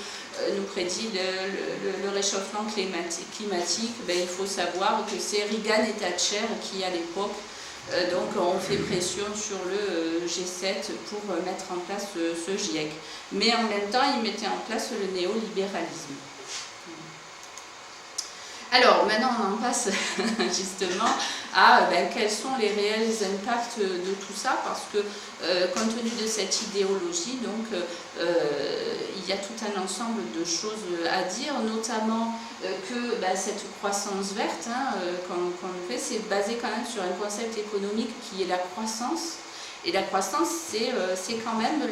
nous prédit le réchauffement climatique. Ben, il faut savoir que c'est Reagan et Thatcher qui, à l'époque, donc on fait pression sur le G7 pour mettre en place ce GIEC. Mais en même temps, ils mettaient en place le néolibéralisme. Alors, maintenant, on en passe justement à quels sont les réels impacts de tout ça, parce que compte tenu de cette idéologie, donc, il y a tout un ensemble de choses à dire, notamment que cette croissance verte qu'on fait, c'est basé quand même sur un concept économique qui est la croissance. Et la croissance, c'est quand même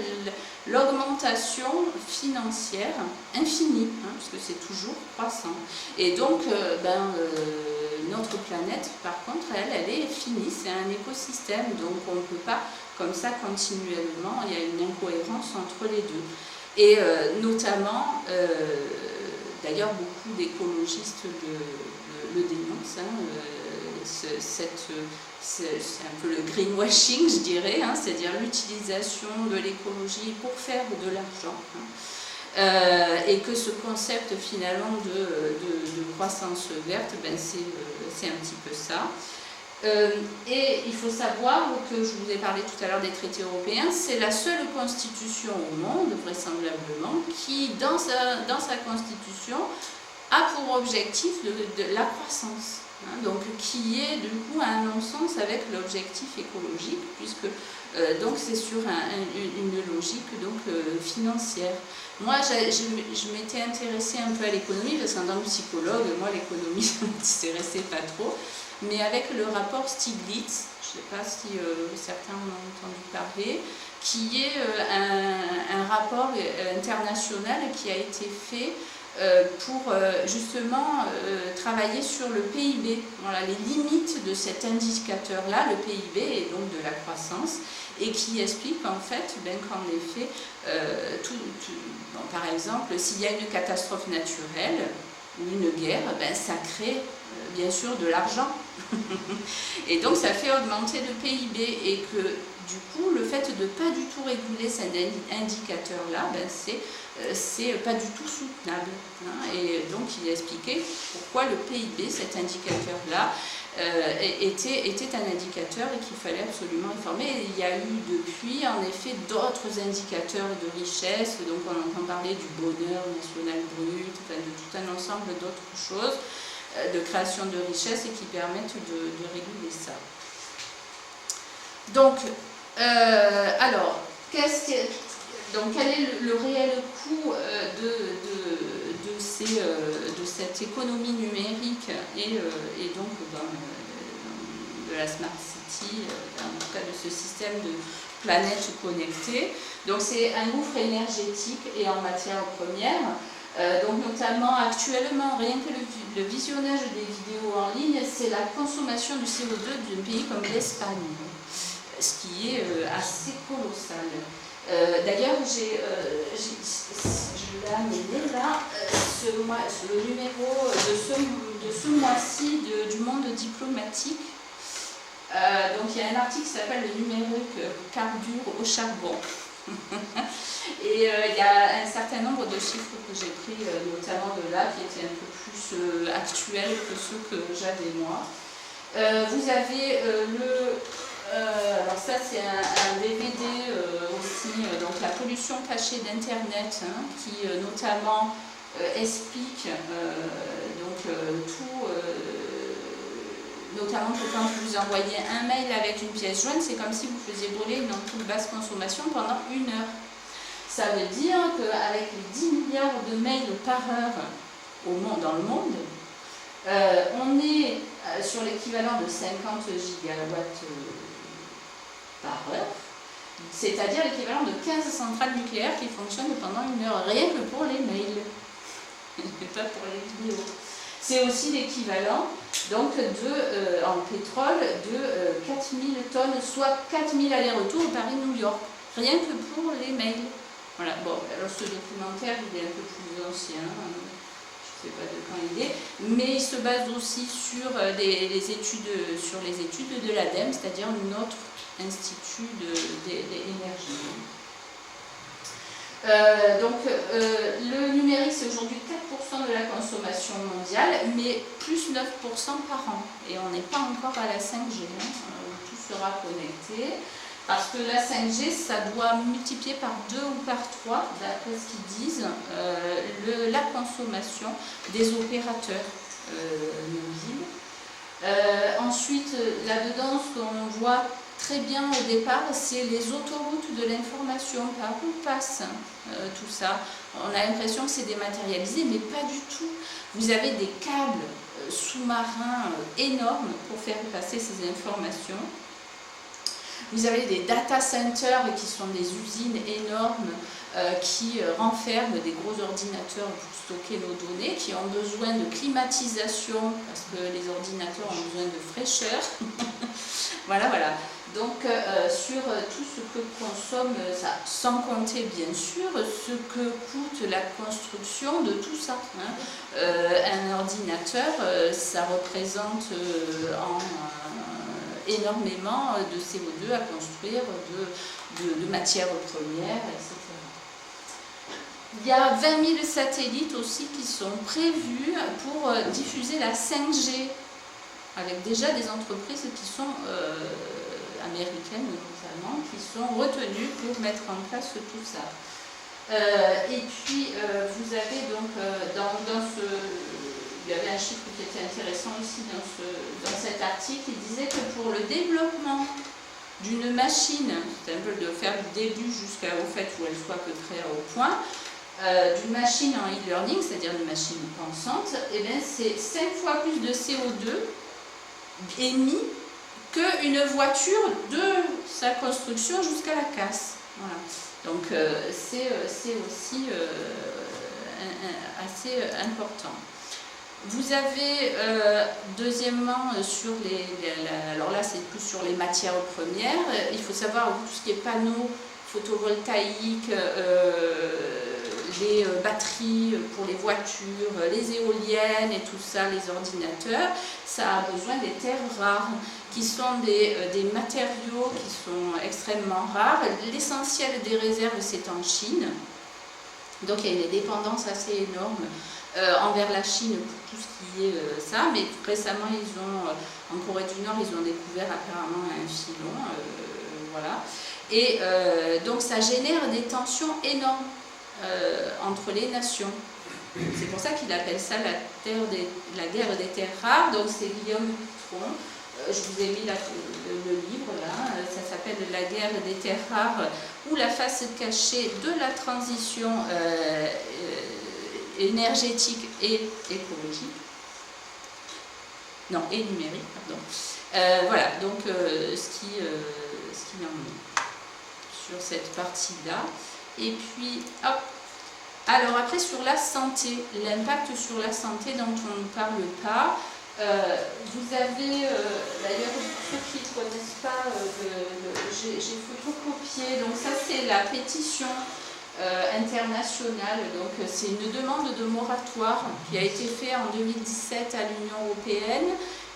l'augmentation financière infinie, hein, puisque c'est toujours croissant. Et donc, notre planète, par contre, elle est finie, c'est un écosystème, donc on ne peut pas, comme ça, continuellement, il y a une incohérence entre les deux. Et notamment, d'ailleurs, beaucoup d'écologistes le dénoncent, c'est un peu le greenwashing, je dirais, hein, c'est-à-dire l'utilisation de l'écologie pour faire de l'argent. Et que ce concept finalement de croissance verte, c'est un petit peu ça. Et il faut savoir que, je vous ai parlé tout à l'heure des traités européens, c'est la seule constitution au monde, vraisemblablement, qui, dans sa constitution, a pour objectif de la croissance. Donc, qui est du coup un non-sens avec l'objectif écologique, puisque donc c'est sur une logique donc, financière. Moi, je m'étais intéressée un peu à l'économie, parce qu'en tant que psychologue, moi, l'économie, ça ne m'intéressait pas trop. Mais avec le rapport Stiglitz, je ne sais pas si certains en ont entendu parler, qui est un rapport international qui a été fait pour justement travailler sur le PIB. Voilà, les limites de cet indicateur-là, le PIB, et donc de la croissance, et qui explique en fait qu'en effet, bon, par exemple, s'il y a une catastrophe naturelle ou une guerre, ça crée bien sûr de l'argent. Et donc ça fait augmenter le PIB, et que du coup, le fait de ne pas du tout réguler cet indicateur-là, c'est pas du tout soutenable. Et donc, il a expliqué pourquoi le PIB, cet indicateur-là, était un indicateur et qu'il fallait absolument réformer. Et il y a eu depuis, en effet, d'autres indicateurs de richesse. Donc, on entend parler du bonheur national brut, enfin, de tout un ensemble d'autres choses, de création de richesse, et qui permettent de réguler ça. Donc, alors, quel est le réel coût de cette économie numérique et donc de la Smart City, en tout cas de ce système de planètes connectées? Donc, c'est un gouffre énergétique et en matière première. Donc notamment actuellement, rien que le visionnage des vidéos en ligne, c'est la consommation du CO2 d'un pays comme l'Espagne, ce qui est assez colossal. D'ailleurs, je l'ai amené là, le numéro de ce mois-ci du Monde diplomatique. Donc il y a un article qui s'appelle le numérique carbure au charbon. Et il y a un certain nombre de chiffres que j'ai pris, notamment de là, qui étaient un peu plus actuels que ceux que j'avais moi. Vous avez alors ça c'est un DVD aussi, donc la pollution cachée d'Internet, qui notamment explique tout, notamment que quand vous envoyez un mail avec une pièce jointe, c'est comme si vous faisiez brûler une ampoule basse consommation pendant 1 heure. Ça veut dire qu'avec les 10 milliards de mails par heure dans le monde, on est sur l'équivalent de 50 gigawatts par heure, c'est-à-dire l'équivalent de 15 centrales nucléaires qui fonctionnent pendant 1 heure, rien que pour les mails, et pas pour les vidéos. C'est aussi l'équivalent donc en pétrole de 4000 tonnes, soit 4000 allers-retours Paris-New York, rien que pour les mails. Voilà, bon, alors ce documentaire il est un peu plus ancien, je ne sais pas de quand il est, mais il se base aussi sur les études de l'ADEME, c'est-à-dire notre institut d'énergie. Le numérique, c'est aujourd'hui 4% de la consommation mondiale, mais plus 9% par an. Et on n'est pas encore à la 5G, où tout sera connecté. Parce que la 5G, ça doit multiplier par 2 ou par 3, d'après ce qu'ils disent, la consommation des opérateurs mobiles. Ensuite, là-dedans, ce qu'on voit très bien au départ, c'est les autoroutes de l'information, par où passe tout ça. On a l'impression que c'est dématérialisé, mais pas du tout. Vous avez des câbles sous-marins énormes pour faire passer ces informations. Vous avez des data centers qui sont des usines énormes qui renferment des gros ordinateurs pour stocker nos données, qui ont besoin de climatisation parce que les ordinateurs ont besoin de fraîcheur. Voilà. Donc sur tout ce que consomme ça, sans compter bien sûr ce que coûte la construction de tout ça. Un ordinateur, ça représente énormément de CO2 à construire, de matières premières, etc. Il y a 20 000 satellites aussi qui sont prévus pour diffuser la 5G, avec déjà des entreprises qui sont américaines notamment, qui sont retenues pour mettre en place tout ça. Et puis vous avez donc il y avait un chiffre qui était intéressant aussi dans cet article, il disait que pour le développement d'une machine, c'est un peu de faire du début jusqu'au fait où elle soit à peu près au point, d'une machine en e-learning, c'est-à-dire une machine pensante, et bien c'est 5 fois plus de CO2 émis qu'une voiture de sa construction jusqu'à la casse. Voilà. Donc c'est aussi assez important. Vous avez, deuxièmement, sur alors là c'est plus sur les matières premières, il faut savoir tout ce qui est panneaux photovoltaïques, les batteries pour les voitures, les éoliennes et tout ça, les ordinateurs, ça a besoin des terres rares, qui sont des matériaux qui sont extrêmement rares. L'essentiel des réserves, c'est en Chine. Donc il y a une dépendance assez énorme envers la Chine pour tout ce qui est ça. Mais récemment, en Corée du Nord, ils ont découvert apparemment un filon. Voilà. Et donc ça génère des tensions énormes entre les nations. C'est pour ça qu'il appelle ça la guerre des terres rares. Donc c'est Guillaume Tron. Je vous ai mis le livre là, ça s'appelle La guerre des terres rares ou la face cachée de la transition énergétique et écologique. Non, et numérique, pardon. Voilà, donc ce qu'il en est sur cette partie-là. Et puis, hop. Alors après, sur la santé, l'impact sur la santé dont on ne parle pas. Vous avez, d'ailleurs, ceux qui ne connaissent pas, j'ai photocopié, donc ça c'est la pétition internationale, donc c'est une demande de moratoire qui a été faite en 2017 à l'Union européenne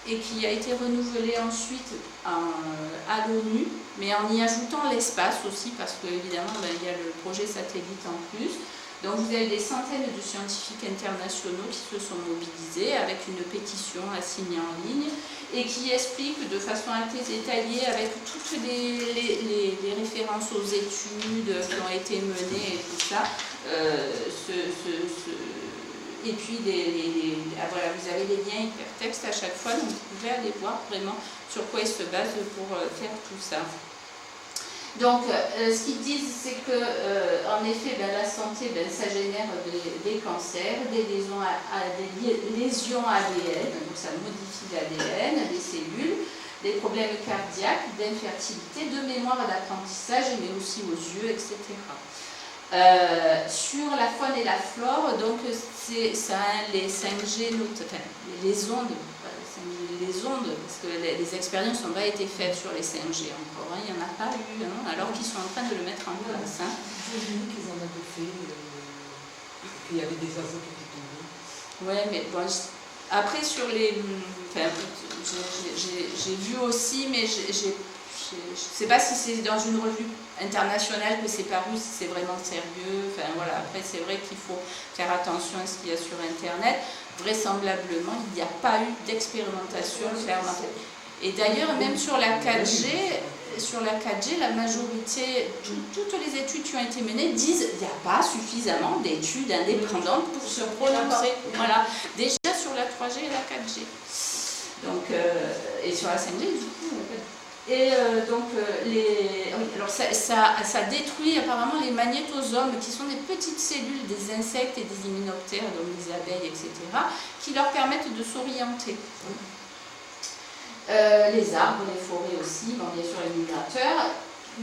et qui a été renouvelée ensuite à l'ONU, mais en y ajoutant l'espace aussi, parce qu'évidemment il y a le projet satellite en plus. Donc vous avez des centaines de scientifiques internationaux qui se sont mobilisés avec une pétition à signer en ligne et qui expliquent de façon assez détaillée avec toutes les références aux études qui ont été menées et tout ça. Et puis voilà, vous avez les liens hypertextes à chaque fois, donc vous pouvez aller voir vraiment sur quoi ils se basent pour faire tout ça. Donc, ce qu'ils disent, c'est que, en effet, la santé, ça génère des cancers, des lésions ADN, donc ça modifie l'ADN, des cellules, des problèmes cardiaques, d'infertilité, de mémoire et d'apprentissage, mais aussi aux yeux, etc. Sur la faune et la flore, donc ça a les 5G, enfin, les ondes, parce que les expériences n'ont pas été faites sur les 5G encore, il n'y en a pas eu, alors qu'ils sont en train de le mettre en place. J'ai vu qu'ils en avaient fait, qu'il y avait des oiseaux qui étaient tombés. Ouais, mais bon, après sur les... Enfin, j'ai vu aussi, mais je ne sais pas si c'est dans une revue internationale que c'est paru, si c'est vraiment sérieux. Enfin voilà, après c'est vrai qu'il faut faire attention à ce qu'il y a sur Internet. Vraisemblablement, il n'y a pas eu d'expérimentation clairement. Et d'ailleurs, même sur la 4G, la majorité, toutes les études qui ont été menées disent qu'il n'y a pas suffisamment d'études indépendantes pour se prononcer. Voilà. Déjà sur la 3G et la 4G. Donc, et sur la 5G, du coup, et alors ça détruit apparemment les magnétosomes, qui sont des petites cellules des insectes et des hyménoptères, donc des abeilles, etc., qui leur permettent de s'orienter. Les arbres, les forêts aussi, bon, bien sûr les migrateurs.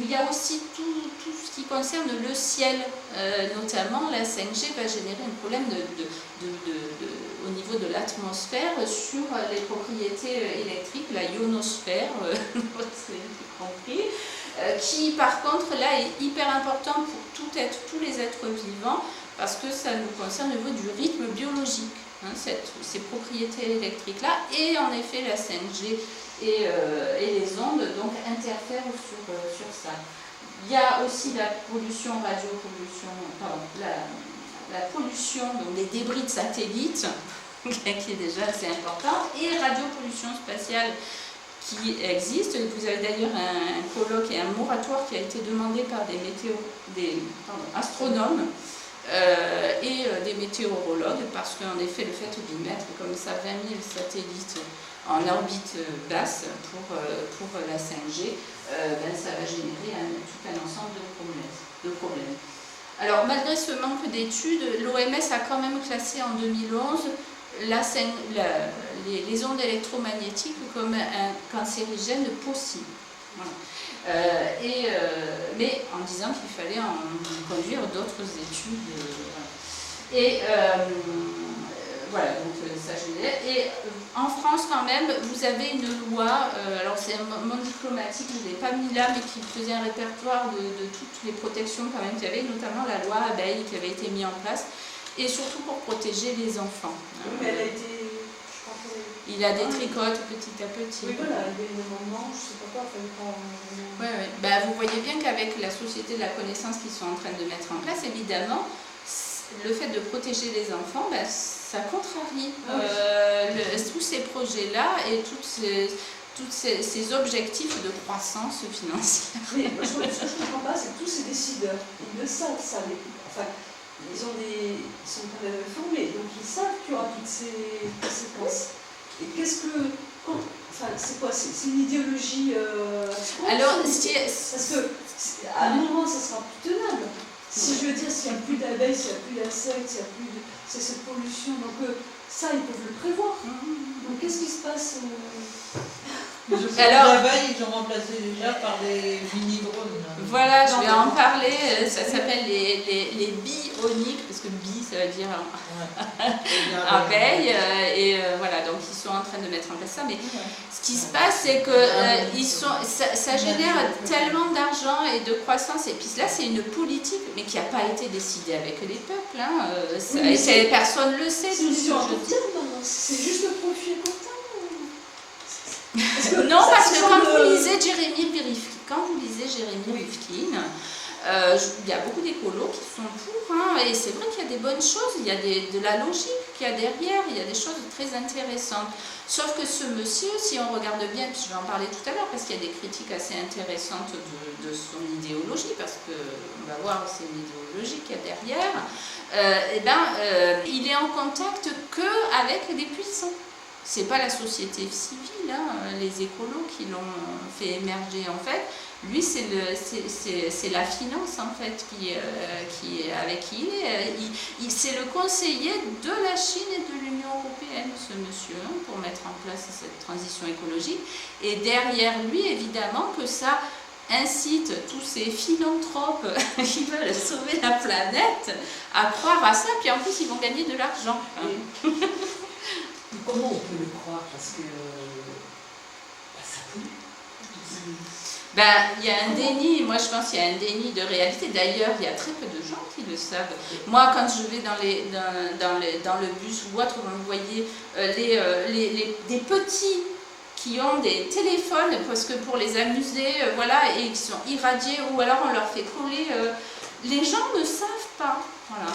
Il y a aussi tout ce qui concerne le ciel, notamment la 5G va générer un problème au niveau de l'atmosphère sur les propriétés électriques, la ionosphère, c'est compris, qui par contre là est hyper important pour tous les êtres vivants parce que ça nous concerne au niveau du rythme biologique, ces propriétés électriques-là, et en effet la 5G et les ondes donc interfèrent sur ça. Il y a aussi la pollution, la pollution, donc des débris de satellites, qui est déjà assez importante, et radiopollution spatiale qui existe. Vous avez d'ailleurs un colloque et un moratoire qui a été demandé par des astronomes et des météorologues, parce qu'en effet, le fait de mettre comme ça 20 000 satellites en orbite basse pour la 5G, ça va générer tout un ensemble de problèmes. Alors, malgré ce manque d'études, l'OMS a quand même classé en 2011 les ondes électromagnétiques comme un cancérigène possible. Voilà. Mais en disant qu'il fallait en conduire d'autres études. Et voilà, donc ça génère. Et en France, quand même, vous avez une loi, alors c'est un monde diplomatique, je ne l'ai pas mis là, mais qui faisait un répertoire de toutes les protections quand même qu'il y avait, notamment la loi abeille qui avait été mise en place, et surtout pour protéger les enfants. Oui, mais elle a été... Je crois que... Il a des tricotes petit à petit. Oui, voilà, il y a une amendement, je ne sais pas quoi, il fallait pas... Ouais. Ben, vous voyez bien qu'avec la société de la connaissance qu'ils sont en train de mettre en place, évidemment, le fait de protéger les enfants, ben, ça contrarie tous ces projets-là et tous ces objectifs de croissance financière. Mais moi, ce que je ne comprends pas, c'est que tous ces décideurs, ils le savent, ça. Enfin, ils sont quand même formés, donc ils savent qu'il y aura toutes ces conséquences. Et qu'est-ce que... Enfin, c'est quoi? C'est une idéologie... Alors, parce que à un moment, ça sera plus tenable. Si je veux dire, s'il n'y a plus d'abeilles, s'il n'y a plus d'insectes, s'il n'y a plus de... C'est cette pollution, donc ça, ils peuvent le prévoir. Donc qu'est-ce qui se passe Alors, les abeilles, ils ont remplacé déjà par des mini-drones. Voilà, je vais en parler. Ça s'appelle les bioniques, parce que bi, ça veut dire abeille. Et voilà, donc ils sont en train de mettre en place ça. Mais ce qui se passe, c'est que ça génère tellement d'argent et de croissance. Et puis là, c'est une politique, mais qui n'a pas été décidée avec les peuples. Hein. Personne ne le sait. C'est une histoire de terme, c'est juste le profit et content. Non, parce que quand vous lisez Jérémy Rifkin, il y a beaucoup d'écolos qui sont pour, hein, et c'est vrai qu'il y a des bonnes choses, il y a de la logique qu'il y a derrière, il y a des choses très intéressantes. Sauf que ce monsieur, si on regarde bien, puis je vais en parler tout à l'heure, parce qu'il y a des critiques assez intéressantes de son idéologie, parce qu'on va voir c'est une idéologie qu'il y a derrière, il est en contact qu'avec des puissants. C'est pas la société civile, hein, les écolos qui l'ont fait émerger en fait. Lui, c'est la finance en fait avec qui il est. C'est le conseiller de la Chine et de l'Union européenne, ce monsieur, hein, pour mettre en place cette transition écologique. Et derrière lui, évidemment, que ça incite tous ces philanthropes qui veulent sauver la planète à croire à ça. Puis en plus, ils vont gagner de l'argent. Hein. Comment on peut le croire? Parce que ça pollue. Il y a un déni, moi je pense qu'il y a un déni de réalité. D'ailleurs, il y a très peu de gens qui le savent. Moi, quand je vais dans le bus ou autre, vous voyez des petits qui ont des téléphones parce que pour les amuser, voilà, et qui sont irradiés, ou alors on leur fait coller. Les gens ne savent pas. Voilà.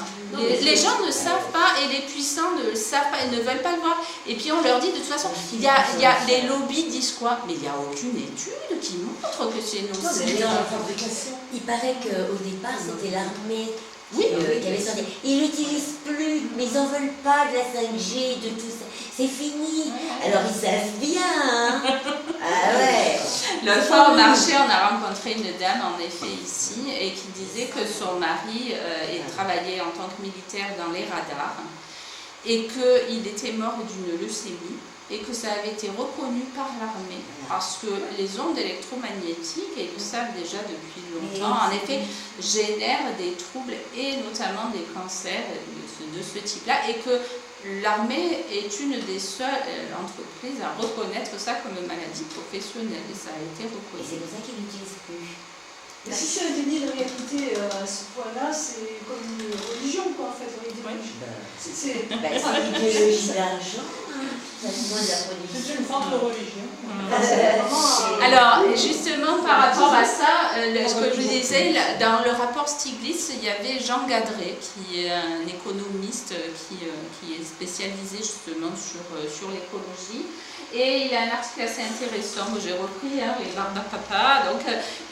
Les gens ne savent pas et les puissants ne le savent pas et ne veulent pas le voir. Et puis on leur dit de toute façon, les lobbies disent quoi? Mais il n'y a aucune étude qui montre que c'est nocif. Il paraît qu'au départ c'était l'armée qui avait sorti. Ils l'utilisent plus, mais ils n'en veulent pas de la 5G, de tout ça. C'est fini. Alors ils savent bien. Hein. Ah ouais. L'autre fois au marché, on a rencontré une dame, en effet, ici, et qui disait que son mari travaillait en tant que militaire dans les radars et qu'il était mort d'une leucémie et que ça avait été reconnu par l'armée parce que les ondes électromagnétiques, et ils le savent déjà depuis longtemps, en effet, génèrent des troubles et notamment des cancers de ce type-là, et que l'armée est une des seules entreprises à reconnaître ça comme maladie professionnelle, et ça a été reconnu. Et c'est pour ça qu'ils n'utilisent plus. Mais si c'est un déni de réalité à ce point-là, c'est comme une religion, quoi, en fait, C'est l'idéologie d'argent. C'est une forme de religion. Alors, justement, par rapport à ça, ce que je vous disais, dans le rapport Stiglitz, il y avait Jean Gadret, qui est un économiste qui est spécialisé justement sur l'écologie. Et il a un article assez intéressant que j'ai repris, les Barbapapa. Donc,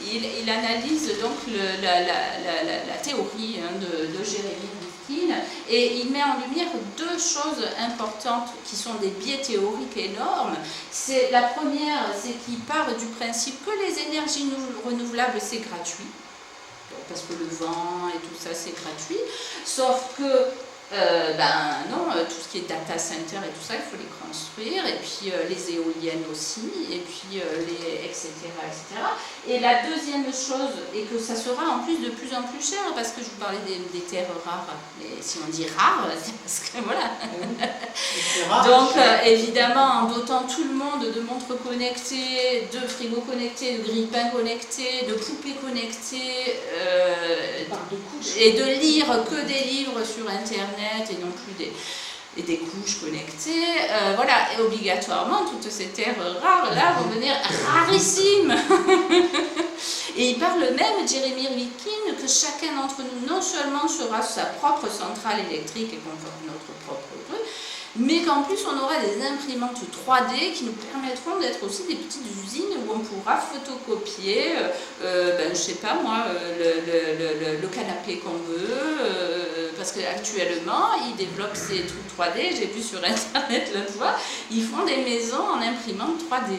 il analyse donc la théorie de Jérémy Rifkin, et il met en lumière deux choses importantes qui sont des biais théoriques énormes. La première, c'est qu'il part du principe que les énergies renouvelables, c'est gratuit, parce que le vent et tout ça, c'est gratuit, sauf que Non, tout ce qui est data center et tout ça, il faut les construire, et puis les éoliennes aussi, et puis etc., etc. Et la deuxième chose, et que ça sera en plus de plus en plus cher, parce que je vous parlais des terres rares, mais si on dit rares, c'est parce que voilà. Donc évidemment, en dotant tout le monde de montres connectées, de frigos connectés, de grille-pains connectés, de poupées connectées, et de lire que des livres sur Internet, et non plus des couches connectées, voilà, et obligatoirement toutes ces terres rares là vont devenir rarissimes. Et il parle même, Jeremy Rifkin, que chacun d'entre nous non seulement sera sa propre centrale électrique et qu'on fera notre propre truc, mais qu'en plus on aura des imprimantes 3D qui nous permettront d'être aussi des petites usines où on pourra photocopier, je sais pas moi, le canapé qu'on veut, parce qu'actuellement ils développent ces trucs 3D, j'ai vu sur internet l'autre fois, ils font des maisons en imprimante 3D.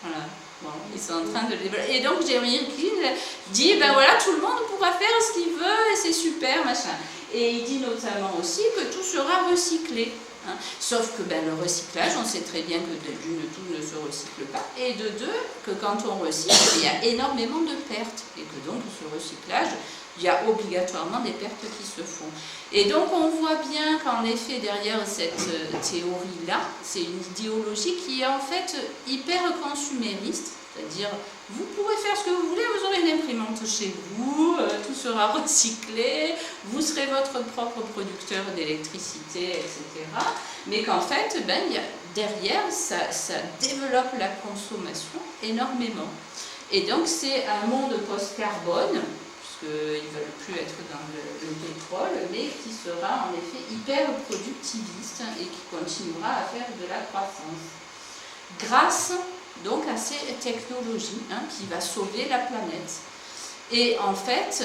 Voilà. Bon, ils sont en train de le développer. Et donc Jeremy Rifkin dit, voilà, tout le monde pourra faire ce qu'il veut et c'est super, machin. Et il dit notamment aussi que tout sera recyclé. Hein. Sauf que le recyclage, on sait très bien que d'une, tout ne se recycle pas, et de deux, que quand on recycle, il y a énormément de pertes, et que donc ce recyclage, il y a obligatoirement des pertes qui se font. Et donc on voit bien qu'en effet derrière cette théorie-là, c'est une idéologie qui est en fait hyper consumériste, c'est-à-dire vous pourrez faire ce que vous voulez, vous aurez une imprimante chez vous, tout sera recyclé, vous serez votre propre producteur d'électricité, etc. Mais qu'en fait, derrière, ça développe la consommation énormément. Et donc c'est un monde post-carbone, puisqu'ils ne veulent plus être dans le pétrole, mais qui sera en effet hyper productiviste et qui continuera à faire de la croissance. Grâce donc à ces technologies qui va sauver la planète. Et en fait,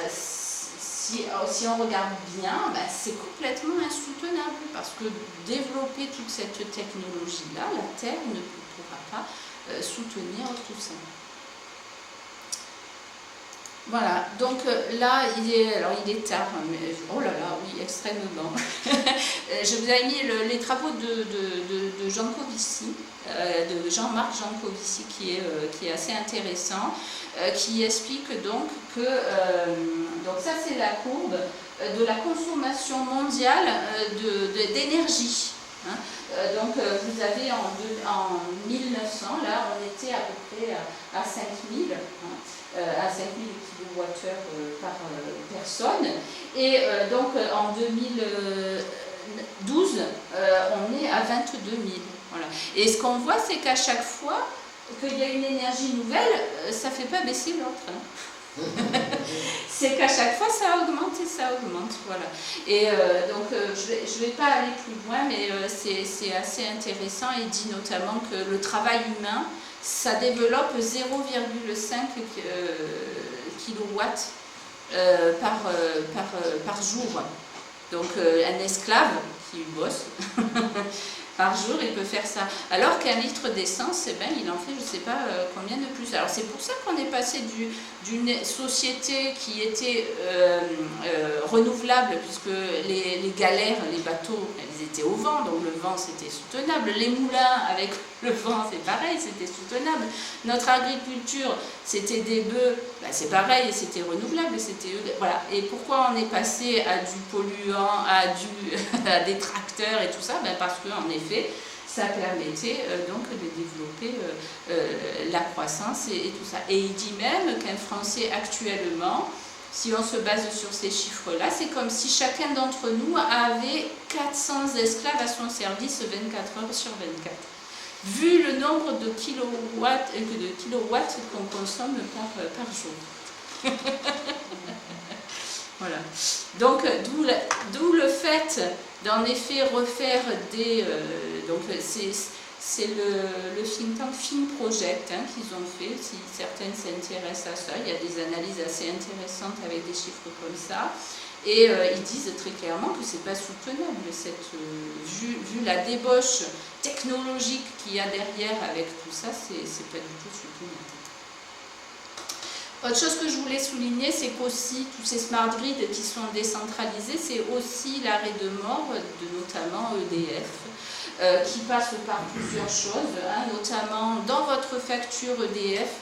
si on regarde bien, c'est complètement insoutenable parce que développer toute cette technologie-là, la Terre ne pourra pas soutenir tout ça. Voilà, donc là, il est tard, mais oh là là, oui, extrêmement. Je vous avais mis les travaux de Jancovici, de Jean-Marc Jancovici, qui est assez intéressant, qui explique donc que, donc ça c'est la courbe de la consommation mondiale d'énergie. Hein. Donc vous avez en 1900, là on était à peu près à 5000, à 5000 kWh par personne, et donc en 2012 on est à 22 000. Voilà. Et ce qu'on voit, c'est qu'à chaque fois qu'il y a une énergie nouvelle, ça ne fait pas baisser l'autre. C'est qu'à chaque fois ça augmente et ça augmente, voilà. Et donc je vais pas aller plus loin, mais c'est assez intéressant. Il dit notamment que le travail humain, ça développe 0,5 kW par jour. Donc un esclave qui bosse par jour, il peut faire ça. Alors qu'un litre d'essence, il en fait je ne sais pas combien de plus. Alors c'est pour ça qu'on est passé d'une société qui était renouvelable, puisque les galères, les bateaux, ils étaient au vent, donc le vent c'était soutenable. Les moulins avec le vent, c'est pareil, c'était soutenable. Notre agriculture, c'était des bœufs, c'est pareil, c'était renouvelable, voilà. Et pourquoi on est passé à du polluant, à des tracteurs et tout ça? Parce qu'en effet, ça permettait donc de développer la croissance et tout ça. Et il dit même qu'un Français actuellement, si on se base sur ces chiffres-là, c'est comme si chacun d'entre nous avait 400 esclaves à son service 24 heures sur 24. Vu le nombre de kilowatts qu'on consomme par jour. Voilà. Donc, d'où le fait d'en effet refaire des... donc, c'est le think tank Film Project qu'ils ont fait, si certaines s'intéressent à ça. Il y a des analyses assez intéressantes avec des chiffres comme ça. Et ils disent très clairement que ce n'est pas soutenable, vu la débauche technologique qu'il y a derrière avec tout ça, c'est pas du tout soutenable. Autre chose que je voulais souligner, c'est qu'aussi tous ces smart grids qui sont décentralisés, c'est aussi l'arrêt de mort de notamment EDF, qui passe par plusieurs choses, hein, notamment dans votre facture EDF.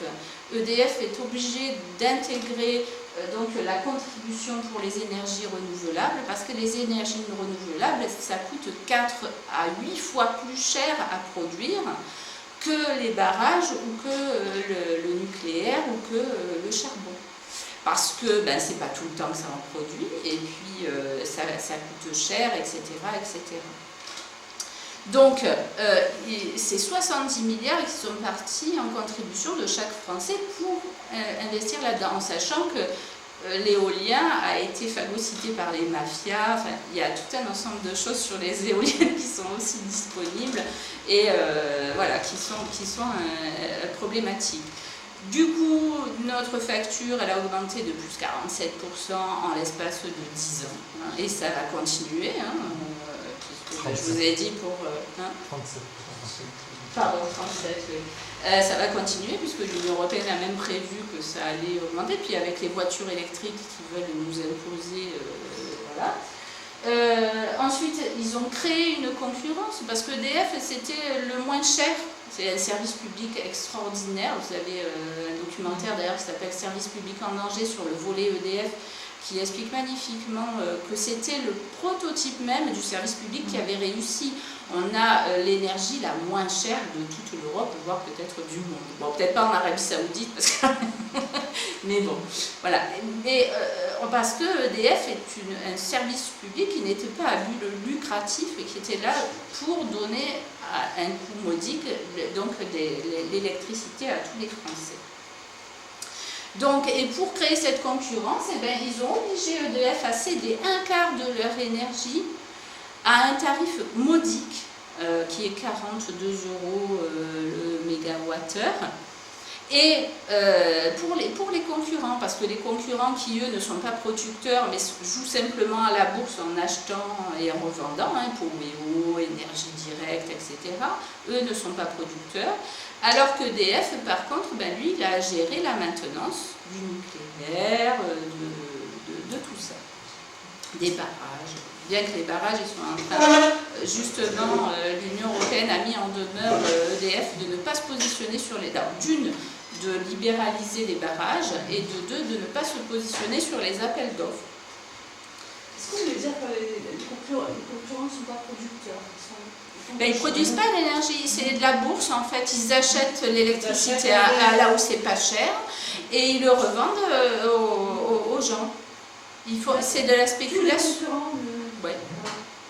EDF est obligé d'intégrer donc la contribution pour les énergies renouvelables, parce que les énergies renouvelables, ça coûte 4 à 8 fois plus cher à produire que les barrages ou que le nucléaire ou que le charbon. Parce que c'est pas tout le temps que ça en produit, et puis ça coûte cher, etc., etc. Donc, c'est 70 milliards qui sont partis en contribution de chaque Français pour investir là-dedans, en sachant que l'éolien a été phagocyté par les mafias. Enfin, il y a tout un ensemble de choses sur les éoliennes qui sont aussi disponibles et voilà, qui sont problématiques. Du coup, notre facture, elle a augmenté de plus 47% en l'espace de 10 ans. Hein, et ça va continuer. Hein, je vous ai dit pour... 37%. Pardon, 37, oui. Ça va continuer puisque l'Union européenne a même prévu que ça allait augmenter. Puis avec les voitures électriques qui veulent nous imposer, voilà. Ensuite, ils ont créé une concurrence parce que EDF, c'était le moins cher. C'est un service public extraordinaire. Vous avez un documentaire d'ailleurs qui s'appelle Service public en danger sur le volet EDF qui explique magnifiquement que c'était le prototype même du service public qui avait réussi. On a l'énergie la moins chère de toute l'Europe, voire peut-être du monde. Bon, peut-être pas en Arabie Saoudite, parce que mais bon, voilà. Et, parce que EDF est un service public qui n'était pas à but lucratif et qui était là pour donner à un coût modique donc l'électricité à tous les Français. Donc, et pour créer cette concurrence, ils ont obligé EDF à céder un quart de leur énergie à un tarif modique qui est 42 € le mégawattheure. Et pour les concurrents, parce que les concurrents qui, eux, ne sont pas producteurs, mais jouent simplement à la bourse en achetant et en revendant, hein, Poweo, Énergie Directe, etc., eux ne sont pas producteurs. Alors que EDF, par contre, lui, il a géré la maintenance du nucléaire, de tout ça. Des barrages. Bien que les barrages, ils sont en train, justement, l'Union européenne a mis en demeure EDF de ne pas se positionner sur les... D'une, de libéraliser les barrages, et de deux, de ne pas se positionner sur les appels d'offres. Est-ce que vous voulez dire que les concurrents ne sont pas producteurs? Ils ne produisent pas l'énergie, c'est de la bourse en fait. Ils achètent l'électricité à là où c'est pas cher et ils le revendent aux gens. C'est de la spéculation. Ouais.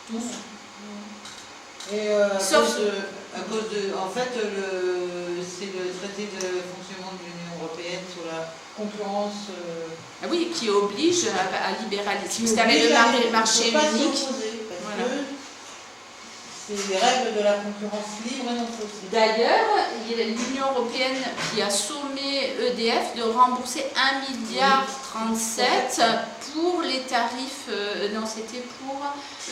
Tous. Et à cause de en fait, c'est le traité de fonctionnement de l'Union européenne sur la concurrence. Ah oui, qui oblige à libéraliser. Parce qu'avec le marché unique. C'est les règles de la concurrence libre et non faussée. D'ailleurs, il y a l'Union européenne qui a sommé EDF de rembourser 1,37 milliard pour les tarifs, non c'était pour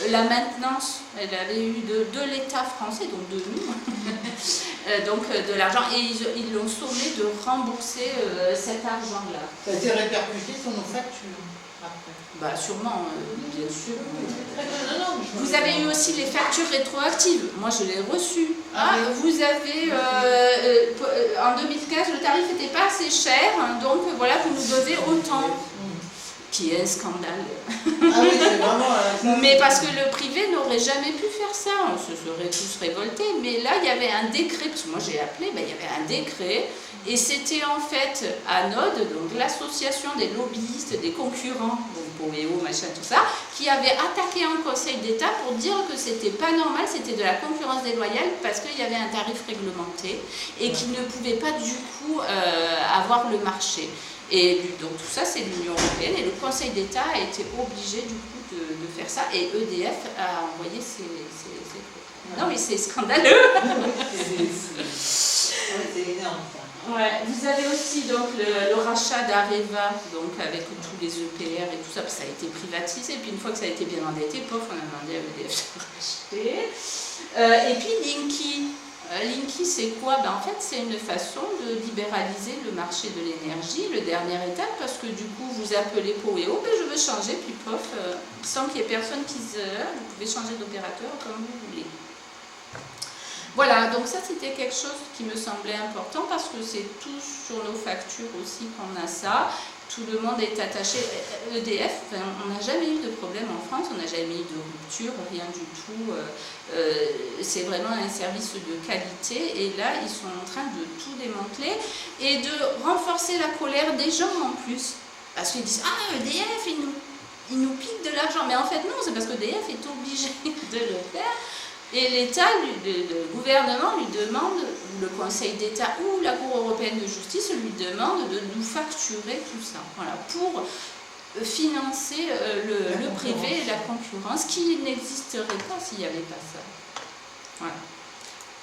la maintenance, elle avait eu de l'État français, donc de nous, donc de l'argent, et ils l'ont sommé de rembourser cet argent-là. Ça a été répercuté sur nos factures après. Bah sûrement, bien sûr. Vous Non, avez eu aussi les factures rétroactives. Moi, je l'ai reçue. Ah, oui. Vous avez, en 2015, le tarif n'était pas assez cher, donc voilà, vous nous devez autant. Qui est un scandale. Ah oui, c'est vraiment... Mais parce que le privé n'aurait jamais pu faire ça. On se serait tous révoltés. Mais là, il y avait un décret, parce que moi j'ai appelé, il y avait un décret. Et c'était en fait ANODE, donc l'association des lobbyistes, des concurrents, donc Poweo, machin, tout ça, qui avait attaqué un conseil d'État pour dire que c'était pas normal, c'était de la concurrence déloyale parce qu'il y avait un tarif réglementé et qu'ils ne pouvaient pas du coup avoir le marché. Et donc tout ça, c'est l'Union européenne et le Conseil d'État a été obligé du coup de faire ça et EDF a envoyé ses trucs. Non mais c'est scandaleux. C'est énorme ça. Ouais. Vous avez aussi donc le rachat d'Areva, donc avec tous les EPR et tout ça, ça a été privatisé. Et puis une fois que ça a été bien endetté, pof, on a demandé à EDF de racheter. Et puis Linky. Linky, c'est quoi? En fait, c'est une façon de libéraliser le marché de l'énergie, le dernier étape, parce que du coup, vous appelez Poweo, je veux changer, puis pof, sans qu'il y ait personne qui se... vous pouvez changer d'opérateur comme vous voulez. Voilà, donc ça, c'était quelque chose qui me semblait important, parce que c'est tout sur nos factures aussi qu'on a ça. Tout le monde est attaché. EDF, on n'a jamais eu de problème en France, on n'a jamais eu de rupture, rien du tout. C'est vraiment un service de qualité et là, ils sont en train de tout démanteler et de renforcer la colère des gens en plus. Parce qu'ils disent « Ah, EDF, ils nous piquent de l'argent ». Mais en fait, non, c'est parce que EDF est obligé de le faire. Et l'État, le gouvernement lui demande, ou le Conseil d'État ou la Cour européenne de justice lui demande de nous facturer tout ça, voilà, pour financer le privé et la concurrence qui n'existerait pas s'il n'y avait pas ça. Voilà.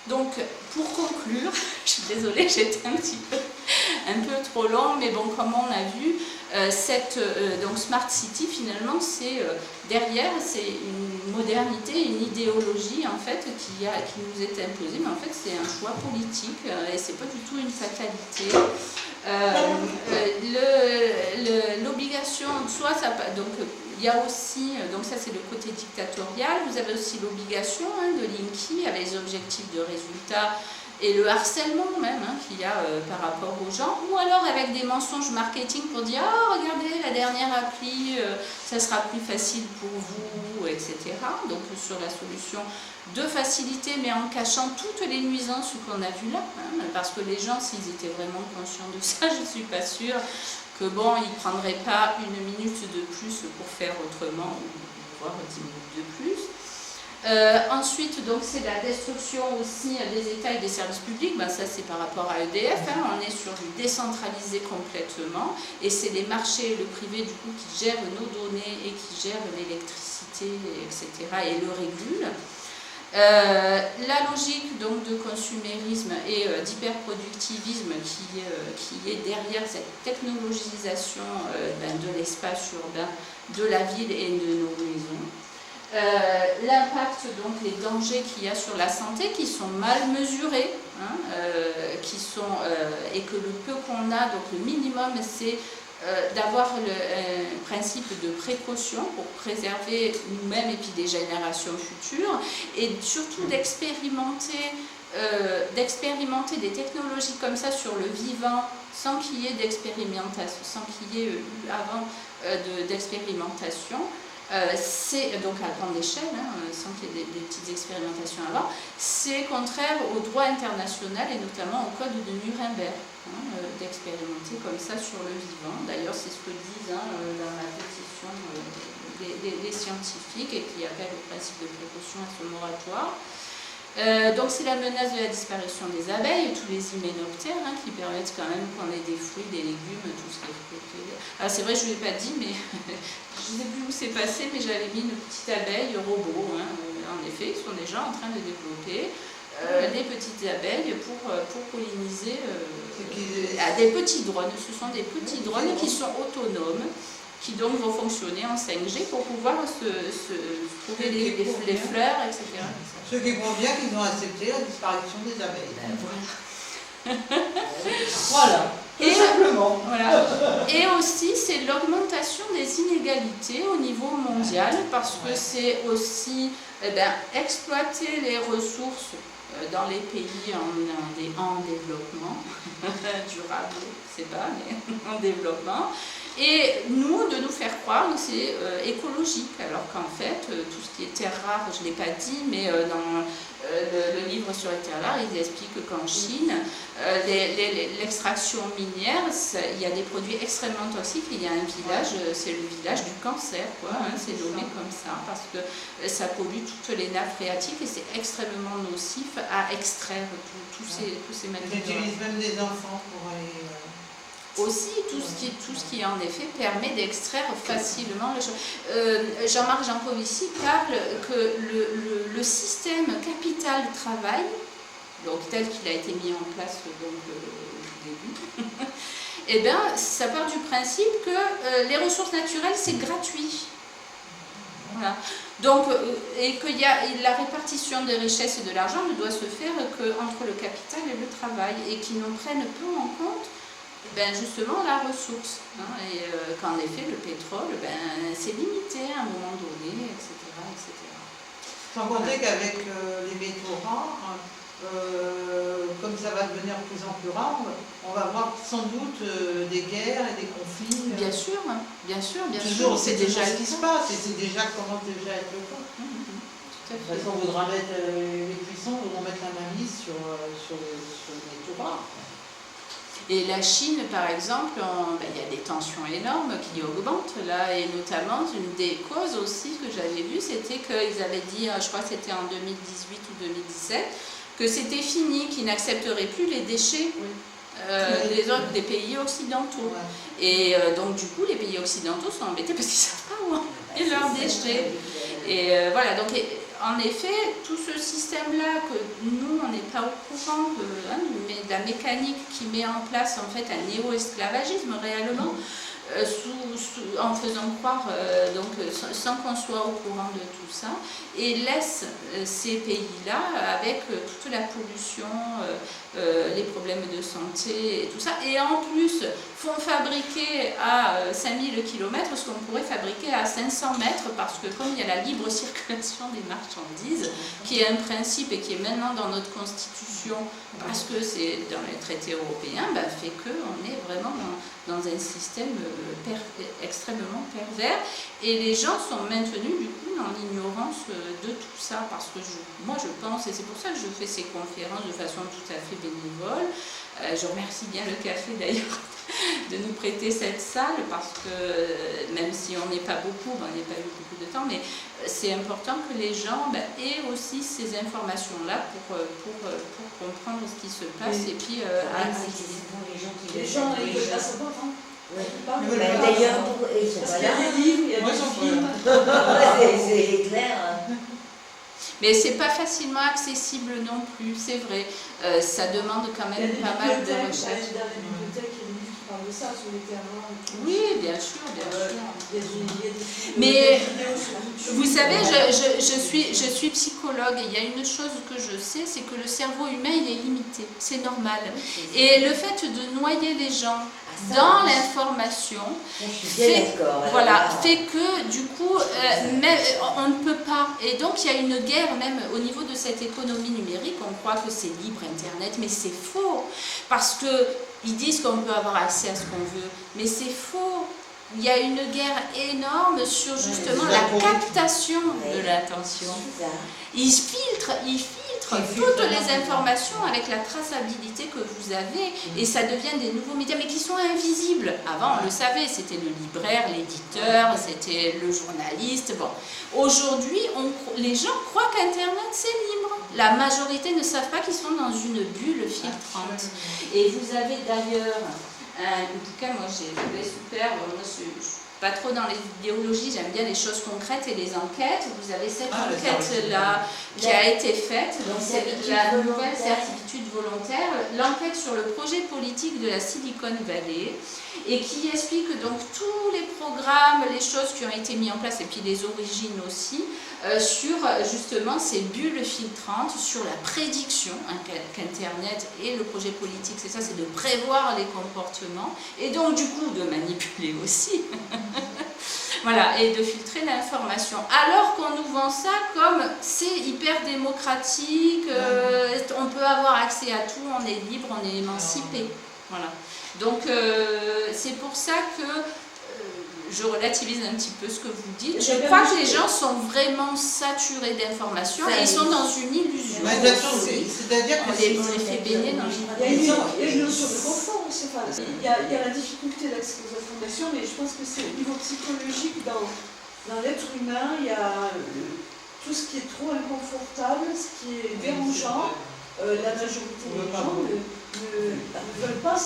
Donc, pour conclure, je suis désolée, j'étais un peu trop long, mais bon, comme on a vu, donc Smart City, finalement, c'est derrière, c'est une modernité, une idéologie, en fait, qui nous est imposée, mais en fait, c'est un choix politique, et c'est pas du tout une fatalité. L'obligation, soit ça... Donc, il y a aussi, donc ça c'est le côté dictatorial, vous avez aussi l'obligation de Linky avec les objectifs de résultat et le harcèlement même qu'il y a par rapport aux gens, ou alors avec des mensonges marketing pour dire « Ah, regardez, la dernière appli, ça sera plus facile pour vous, etc. » Donc sur la solution de facilité, mais en cachant toutes les nuisances qu'on a vues là, parce que les gens, s'ils étaient vraiment conscients de ça, je ne suis pas sûre que bon, ils ne prendraient pas une minute de plus pour faire autrement, ou voire 10 minutes de plus. Ensuite, donc c'est la destruction aussi des États et des services publics, ça c'est par rapport à EDF, on est sur du décentralisé complètement, et c'est les marchés, le privé du coup qui gèrent nos données et qui gèrent l'électricité, etc. et le régulent. La logique donc de consumérisme et d'hyperproductivisme qui est derrière cette technologisation de l'espace urbain, de la ville et de nos maisons. L'impact, donc les dangers qu'il y a sur la santé qui sont mal mesurés, et que le peu qu'on a, donc le minimum, c'est d'avoir le principe de précaution pour préserver nous-mêmes et puis des générations futures, et surtout d'expérimenter des technologies comme ça sur le vivant sans qu'il y ait d'expérimentation, sans qu'il y ait eu avant d'expérimentation. C'est donc à grande échelle, sans qu'il y ait des petites expérimentations avant, c'est contraire au droit international et notamment au code de Nuremberg, d'expérimenter comme ça sur le vivant. D'ailleurs, c'est ce que disent dans la pétition des scientifiques et qui appellent au principe de précaution à ce moratoire. Donc c'est la menace de la disparition des abeilles, tous les hyménoptères qui permettent quand même qu'on ait des fruits, des légumes, tout ce qui est fruité. Alors c'est vrai, je ne vous l'ai pas dit, mais je ne sais plus où c'est passé, mais j'avais mis une petite abeille robot. En effet, ils sont déjà en train de développer des petites abeilles pour polliniser des petits drones. Ce sont des petits drones qui sont autonomes, qui donc vont fonctionner en 5G pour pouvoir trouver les fleurs, etc. Ceux qui voient bien qu'ils ont accepté la disparition des abeilles. Voilà. Et, simplement. Voilà. Et aussi, c'est l'augmentation des inégalités au niveau mondial, parce que c'est aussi exploiter les ressources dans les pays en développement, durable, je ne sais pas, mais en développement. Et nous, de nous faire croire que c'est écologique, alors qu'en fait, tout ce qui est terres rares, je ne l'ai pas dit, mais dans le livre sur les terres rares, ils expliquent qu'en Chine, l'extraction minière, il y a des produits extrêmement toxiques, il y a un village, c'est le village du cancer, c'est nommé comme ça, parce que ça pollue toutes les nappes phréatiques et c'est extrêmement nocif à extraire tous ces matériaux. Ils utilisent même des enfants pour aller... Aussi, tout ce qui en effet permet d'extraire facilement les choses. Jean-Marc Jancovici parle que le système capital-travail, donc tel qu'il a été mis en place au début, ça part du principe que les ressources naturelles, c'est gratuit. Voilà. Donc, et que la répartition des richesses et de l'argent ne doit se faire qu'entre le capital et le travail, et qu'ils n'en prennent peu en compte justement la ressource. Hein, et qu'en effet, le pétrole, c'est limité à un moment donné, etc. etc. Sans compter qu'avec les métaux rares, comme ça va devenir de plus en plus rare, on va avoir sans doute des guerres et des conflits. Bien sûr, bien sûr. Toujours, c'est déjà ce qui se passe, et c'est déjà commence déjà à être le cas. Tout à De fait. toute façon, on voudra mettre les puissants voudront mettre la main mise sur les métaux rares. Et la Chine, par exemple, il y a des tensions énormes qui augmentent là, et notamment une des causes aussi que j'avais vues, c'était qu'ils avaient dit, je crois que c'était en 2018 ou 2017, que c'était fini, qu'ils n'accepteraient plus les déchets des pays occidentaux. Ouais. Et donc du coup, les pays occidentaux sont embêtés parce qu'ils ne savent pas où envoyer leurs déchets. Et voilà, donc en effet, tout ce système-là que nous, on n'est pas au courant de la mécanique qui met en place en fait un néo-esclavagisme réellement, en faisant croire, sans qu'on soit au courant de tout ça, et laisse ces pays-là avec toute la pollution, les problèmes de santé et tout ça, et en plus font fabriquer à 5000 km ce qu'on pourrait fabriquer à 500 mètres, parce que comme il y a la libre circulation des marchandises, qui est un principe et qui est maintenant dans notre constitution, parce que c'est dans les traités européens, fait qu'on est vraiment dans un système extrêmement pervers, et les gens sont maintenus du coup dans l'ignorance de tout ça, parce que moi je pense, et c'est pour ça que je fais ces conférences de façon tout à fait bénévole. Je remercie bien le café d'ailleurs de nous prêter cette salle, parce que même si on n'est pas beaucoup, on n'a pas eu beaucoup de temps, mais c'est important que les gens aient aussi ces informations-là pour comprendre ce qui se passe, et puis les gens ils veulent pas savoir. D'ailleurs, ils sont Parce pas qu'il y a là. des livres, il y a Moi, des j'en films. C'est clair. mais c'est pas facilement accessible non plus, c'est vrai. Ça demande quand Il y a même des pas mal de bibliothèques, recherche. dans les bibliothèques, il y a des livres qui parlent de ça, sur les terrains. Oui, bien sûr, bien sûr. Il y a des films, Mais il y a des vidéos sur YouTube. Vous savez, je suis psychologue, et il y a une chose que je sais, c'est que le cerveau humain, il est limité, c'est normal. Et le fait de noyer les gens dans l'information fait que du coup, on ne peut pas. Et donc il y a une guerre même au niveau de cette économie numérique. On croit que c'est libre Internet, mais c'est faux. Parce qu'ils disent qu'on peut avoir accès à ce qu'on veut, mais c'est faux. Il y a une guerre énorme sur justement la captation de l'attention. Ils filtrent toutes les informations avec la traçabilité que vous avez, et ça devient des nouveaux médias, mais qui sont invisibles. Avant, on le savait, c'était le libraire, l'éditeur, c'était le journaliste. Bon, aujourd'hui, les gens croient qu'Internet, c'est libre. La majorité ne savent pas qu'ils sont dans une bulle filtrante. Et vous avez d'ailleurs un bouquin, moi j'ai trouvé super, moi je suis pas trop dans les idéologies, j'aime bien les choses concrètes et les enquêtes. Vous avez cette enquête-là qui a été faite, donc c'est la nouvelle certitude volontaire, l'enquête sur le projet politique de la Silicon Valley, et qui explique donc tous les programmes, les choses qui ont été mis en place, et puis les origines aussi, sur justement ces bulles filtrantes, sur la prédiction qu'Internet et le projet politique, c'est ça, c'est de prévoir les comportements, et donc du coup de manipuler aussi. Voilà, et de filtrer l'information. Alors qu'on nous vend ça comme c'est hyper démocratique, on peut avoir accès à tout, on est libre, on est émancipé. Voilà. Donc c'est pour ça que je relativise un petit peu ce que vous dites. Je crois que les gens sont vraiment saturés d'informations et ils sont dans une illusion. C'est-à-dire qu'on les fait baigner dans une Il y a une notion de confort aussi. Il y a la difficulté d'accès aux informations, mais je pense que c'est au niveau psychologique dans l'être humain. Il y a tout ce qui est trop inconfortable, ce qui est dérangeant. La majorité des gens ne veulent pas.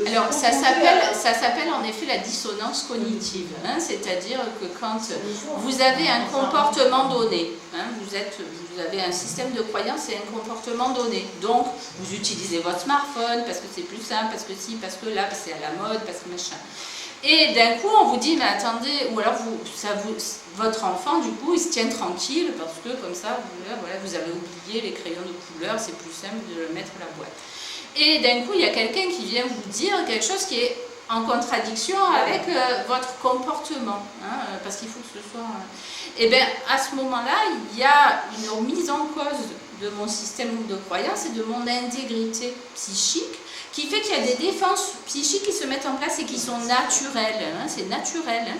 Alors ça s'appelle en effet la dissonance cognitive, c'est-à-dire que quand vous avez un comportement donné, vous avez un système de croyance et un comportement donné, donc vous utilisez votre smartphone parce que c'est plus simple, parce que si, parce que là, c'est à la mode, parce que machin. Et d'un coup, on vous dit, mais attendez, ou alors votre enfant, du coup, il se tient tranquille parce que comme ça, voilà, vous avez oublié les crayons de couleur, c'est plus simple de le mettre à la boîte. Et d'un coup, il y a quelqu'un qui vient vous dire quelque chose qui est en contradiction avec votre comportement, hein, parce qu'il faut que ce soit... Et bien, à ce moment-là, il y a une remise en cause de mon système de croyance et de mon intégrité psychique, qui fait qu'il y a des défenses psychiques qui se mettent en place et qui sont naturelles, hein, c'est naturel, hein,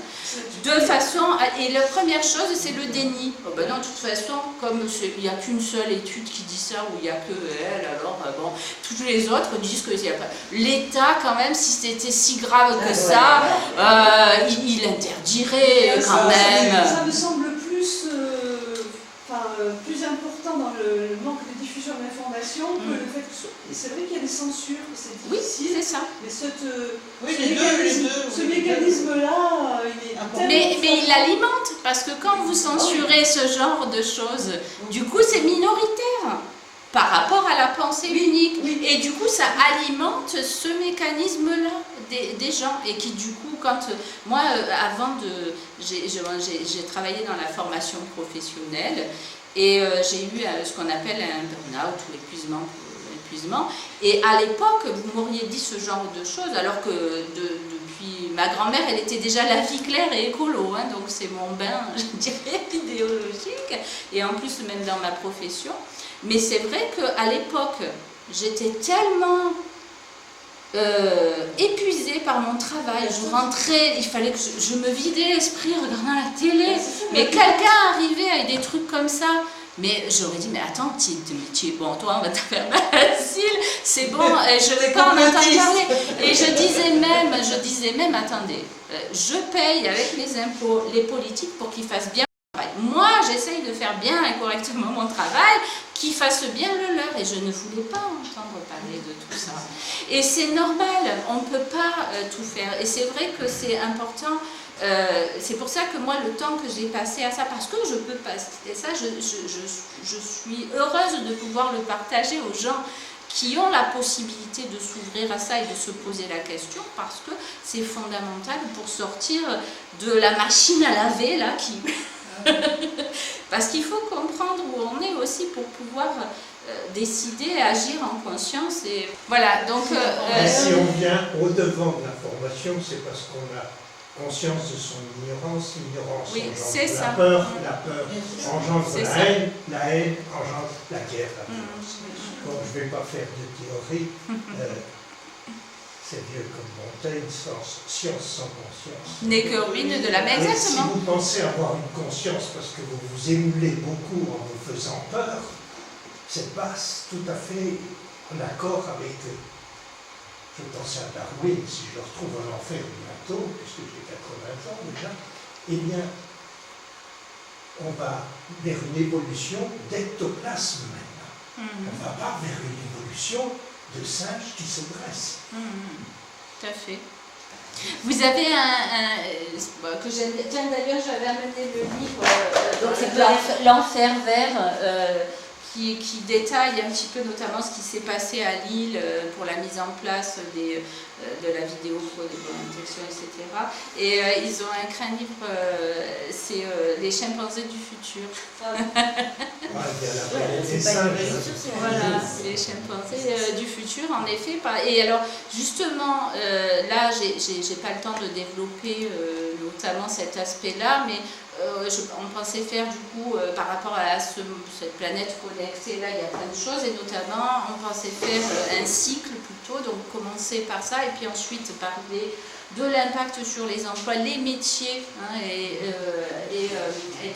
de façon... Et la première chose, c'est le déni. Oh ben non, de toute façon, comme il n'y a qu'une seule étude qui dit ça, ou il n'y a que elle, alors bon, toutes les autres disent que l'État, quand même, si c'était si grave que ça, il interdirait quand même. Ça me semble plus important dans le manque de diffusion de l'information que le fait que c'est vrai qu'il y a des censures, c'est difficile. Oui, c'est ça. Mais ce mécanisme-là, il est mais il l'alimente, parce que quand vous censurez ce genre de choses, du coup c'est minoritaire par rapport à la pensée unique. Et du coup ça alimente ce mécanisme-là des gens. Et qui du coup, quand moi avant de... J'ai travaillé dans la formation professionnelle et j'ai eu ce qu'on appelle un burn-out ou épuisement. Et à l'époque, vous m'auriez dit ce genre de choses, alors que depuis ma grand-mère, elle était déjà la vie claire et écolo, hein, donc c'est mon bain, je dirais, idéologique, et en plus même dans ma profession. Mais c'est vrai qu'à l'époque, j'étais tellement épuisée par mon travail, je rentrais, il fallait que je me vidais l'esprit en regardant la télé, mais quelqu'un arrivait avec des trucs comme ça. Mais j'aurais dit, mais attends, bon, toi, on va te faire facile, c'est bon, je ne vais pas en entendre parler. Et je disais même, attendez, je paye avec mes impôts les politiques pour qu'ils fassent bien mon travail. Moi, j'essaye de faire bien et correctement mon travail, qu'ils fassent bien le leur. Et je ne voulais pas entendre parler de tout ça. Et c'est normal, on ne peut pas tout faire. Et c'est vrai que c'est important. C'est pour ça que moi, le temps que j'ai passé à ça, parce que je peux passer ça, je suis heureuse de pouvoir le partager aux gens qui ont la possibilité de s'ouvrir à ça et de se poser la question, parce que c'est fondamental pour sortir de la machine à laver, là, parce qu'il faut comprendre où on est aussi pour pouvoir décider et agir en conscience. Et voilà, donc... si on vient au-devant de l'information, c'est parce qu'on a conscience de son ignorance, l'ignorance engendre la peur engendre la haine engendre la guerre, la violence. Bon, je ne vais pas faire de théorie, c'est vieux comme Montaigne, science sans conscience n'est que ruine de la mer. Exactement. Si vous pensez avoir une conscience parce que vous vous émoulez beaucoup en vous faisant peur, c'est pas tout à fait en accord avec je pensais à Darwin, si je le retrouve en enfer bientôt, puisque j'ai 80 ans déjà, eh bien, on va vers une évolution d'ectoplasme maintenant. On ne va pas vers une évolution de singe qui se dresse. Tout à fait. Vous avez que j'aime. Tiens, d'ailleurs, j'avais amené le livre, donc c'est l'Enfer vert. Qui détaille un petit peu notamment ce qui s'est passé à Lille pour la mise en place de la vidéo pour les protection, etc. Et ils ont écrit un livre, c'est Les chimpanzés du futur. Voilà, les chimpanzés du futur, en effet. Et alors, justement, là, j'ai pas le temps de développer notamment cet aspect-là, mais on pensait faire du coup par rapport à cette planète connectée, là il y a plein de choses, et notamment on pensait faire un cycle plutôt, donc commencer par ça et puis ensuite parler de l'impact sur les emplois, les métiers, hein, et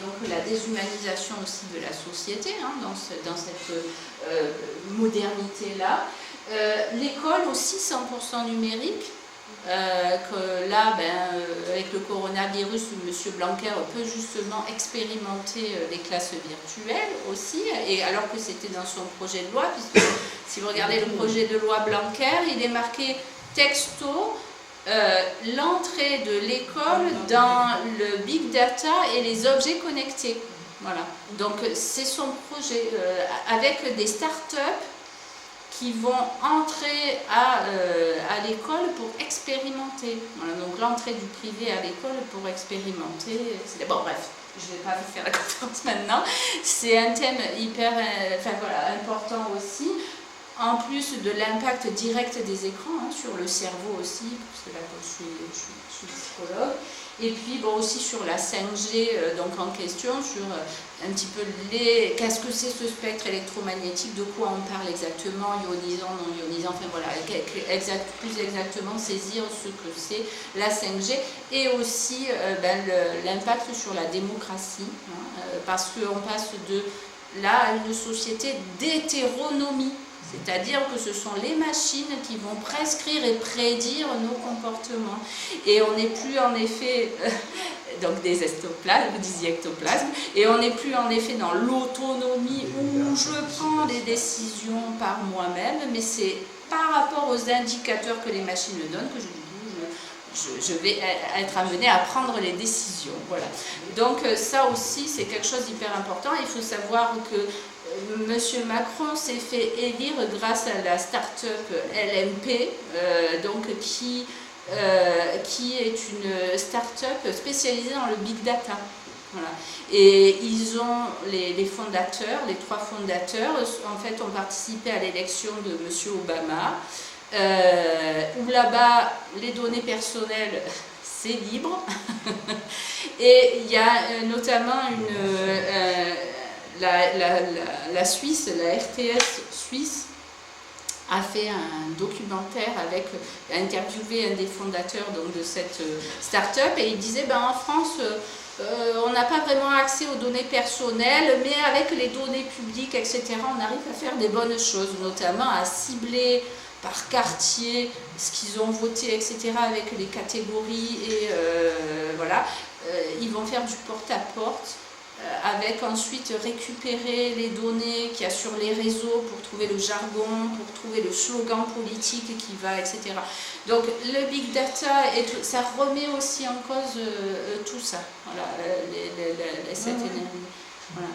donc la déshumanisation aussi de la société, hein, dans cette modernité-là. L'école aussi 100% numérique. Que là, avec le coronavirus, M. Blanquer peut justement expérimenter les classes virtuelles aussi, et alors que c'était dans son projet de loi, puisque si vous regardez le projet de loi Blanquer, il est marqué texto l'entrée de l'école dans le big data et les objets connectés. Voilà. Donc c'est son projet avec des start-up qui vont entrer à l'école pour expérimenter. Voilà, donc donc l'entrée du privé à l'école pour expérimenter. Bon, bref, je ne vais pas vous faire la conférence maintenant. C'est un thème hyper important aussi. En plus de l'impact direct des écrans sur le cerveau aussi, parce que là je suis psychologue, et puis bon, aussi sur la 5G donc en question, sur un petit peu qu'est-ce que c'est ce spectre électromagnétique, de quoi on parle exactement, ionisant, non ionisant, enfin voilà, plus exactement saisir ce que c'est la 5G, et aussi l'impact sur la démocratie, parce qu'on passe de là à une société d'hétéronomie. C'est-à-dire que ce sont les machines qui vont prescrire et prédire nos comportements. Et on n'est plus en effet, donc des ectoplasmes, vous disiez ectoplasmes, et on n'est plus en effet dans l'autonomie où je prends des décisions par moi-même, mais c'est par rapport aux indicateurs que les machines me donnent que je vais être amenée à prendre les décisions. Voilà. Donc ça aussi, c'est quelque chose d'hyper important. Il faut savoir que Monsieur Macron s'est fait élire grâce à la start-up LMP, qui est une start-up spécialisée dans le big data. Voilà. Et ils ont les fondateurs, les 3 fondateurs, en fait, ont participé à l'élection de Monsieur Obama, où là-bas, les données personnelles, c'est libre. Et il y a notamment la Suisse, la RTS suisse, a fait un documentaire a interviewé un des fondateurs donc, de cette start-up, et il disait en France, on n'a pas vraiment accès aux données personnelles, mais avec les données publiques, etc., on arrive à faire des bonnes choses, notamment à cibler par quartier ce qu'ils ont voté, etc., avec les catégories, et voilà, ils vont faire du porte-à-porte, avec ensuite récupérer les données qu'il y a sur les réseaux pour trouver le jargon, pour trouver le slogan politique qui va, etc. Donc le big data, ça remet aussi en cause tout ça, voilà, cette énergie. Voilà.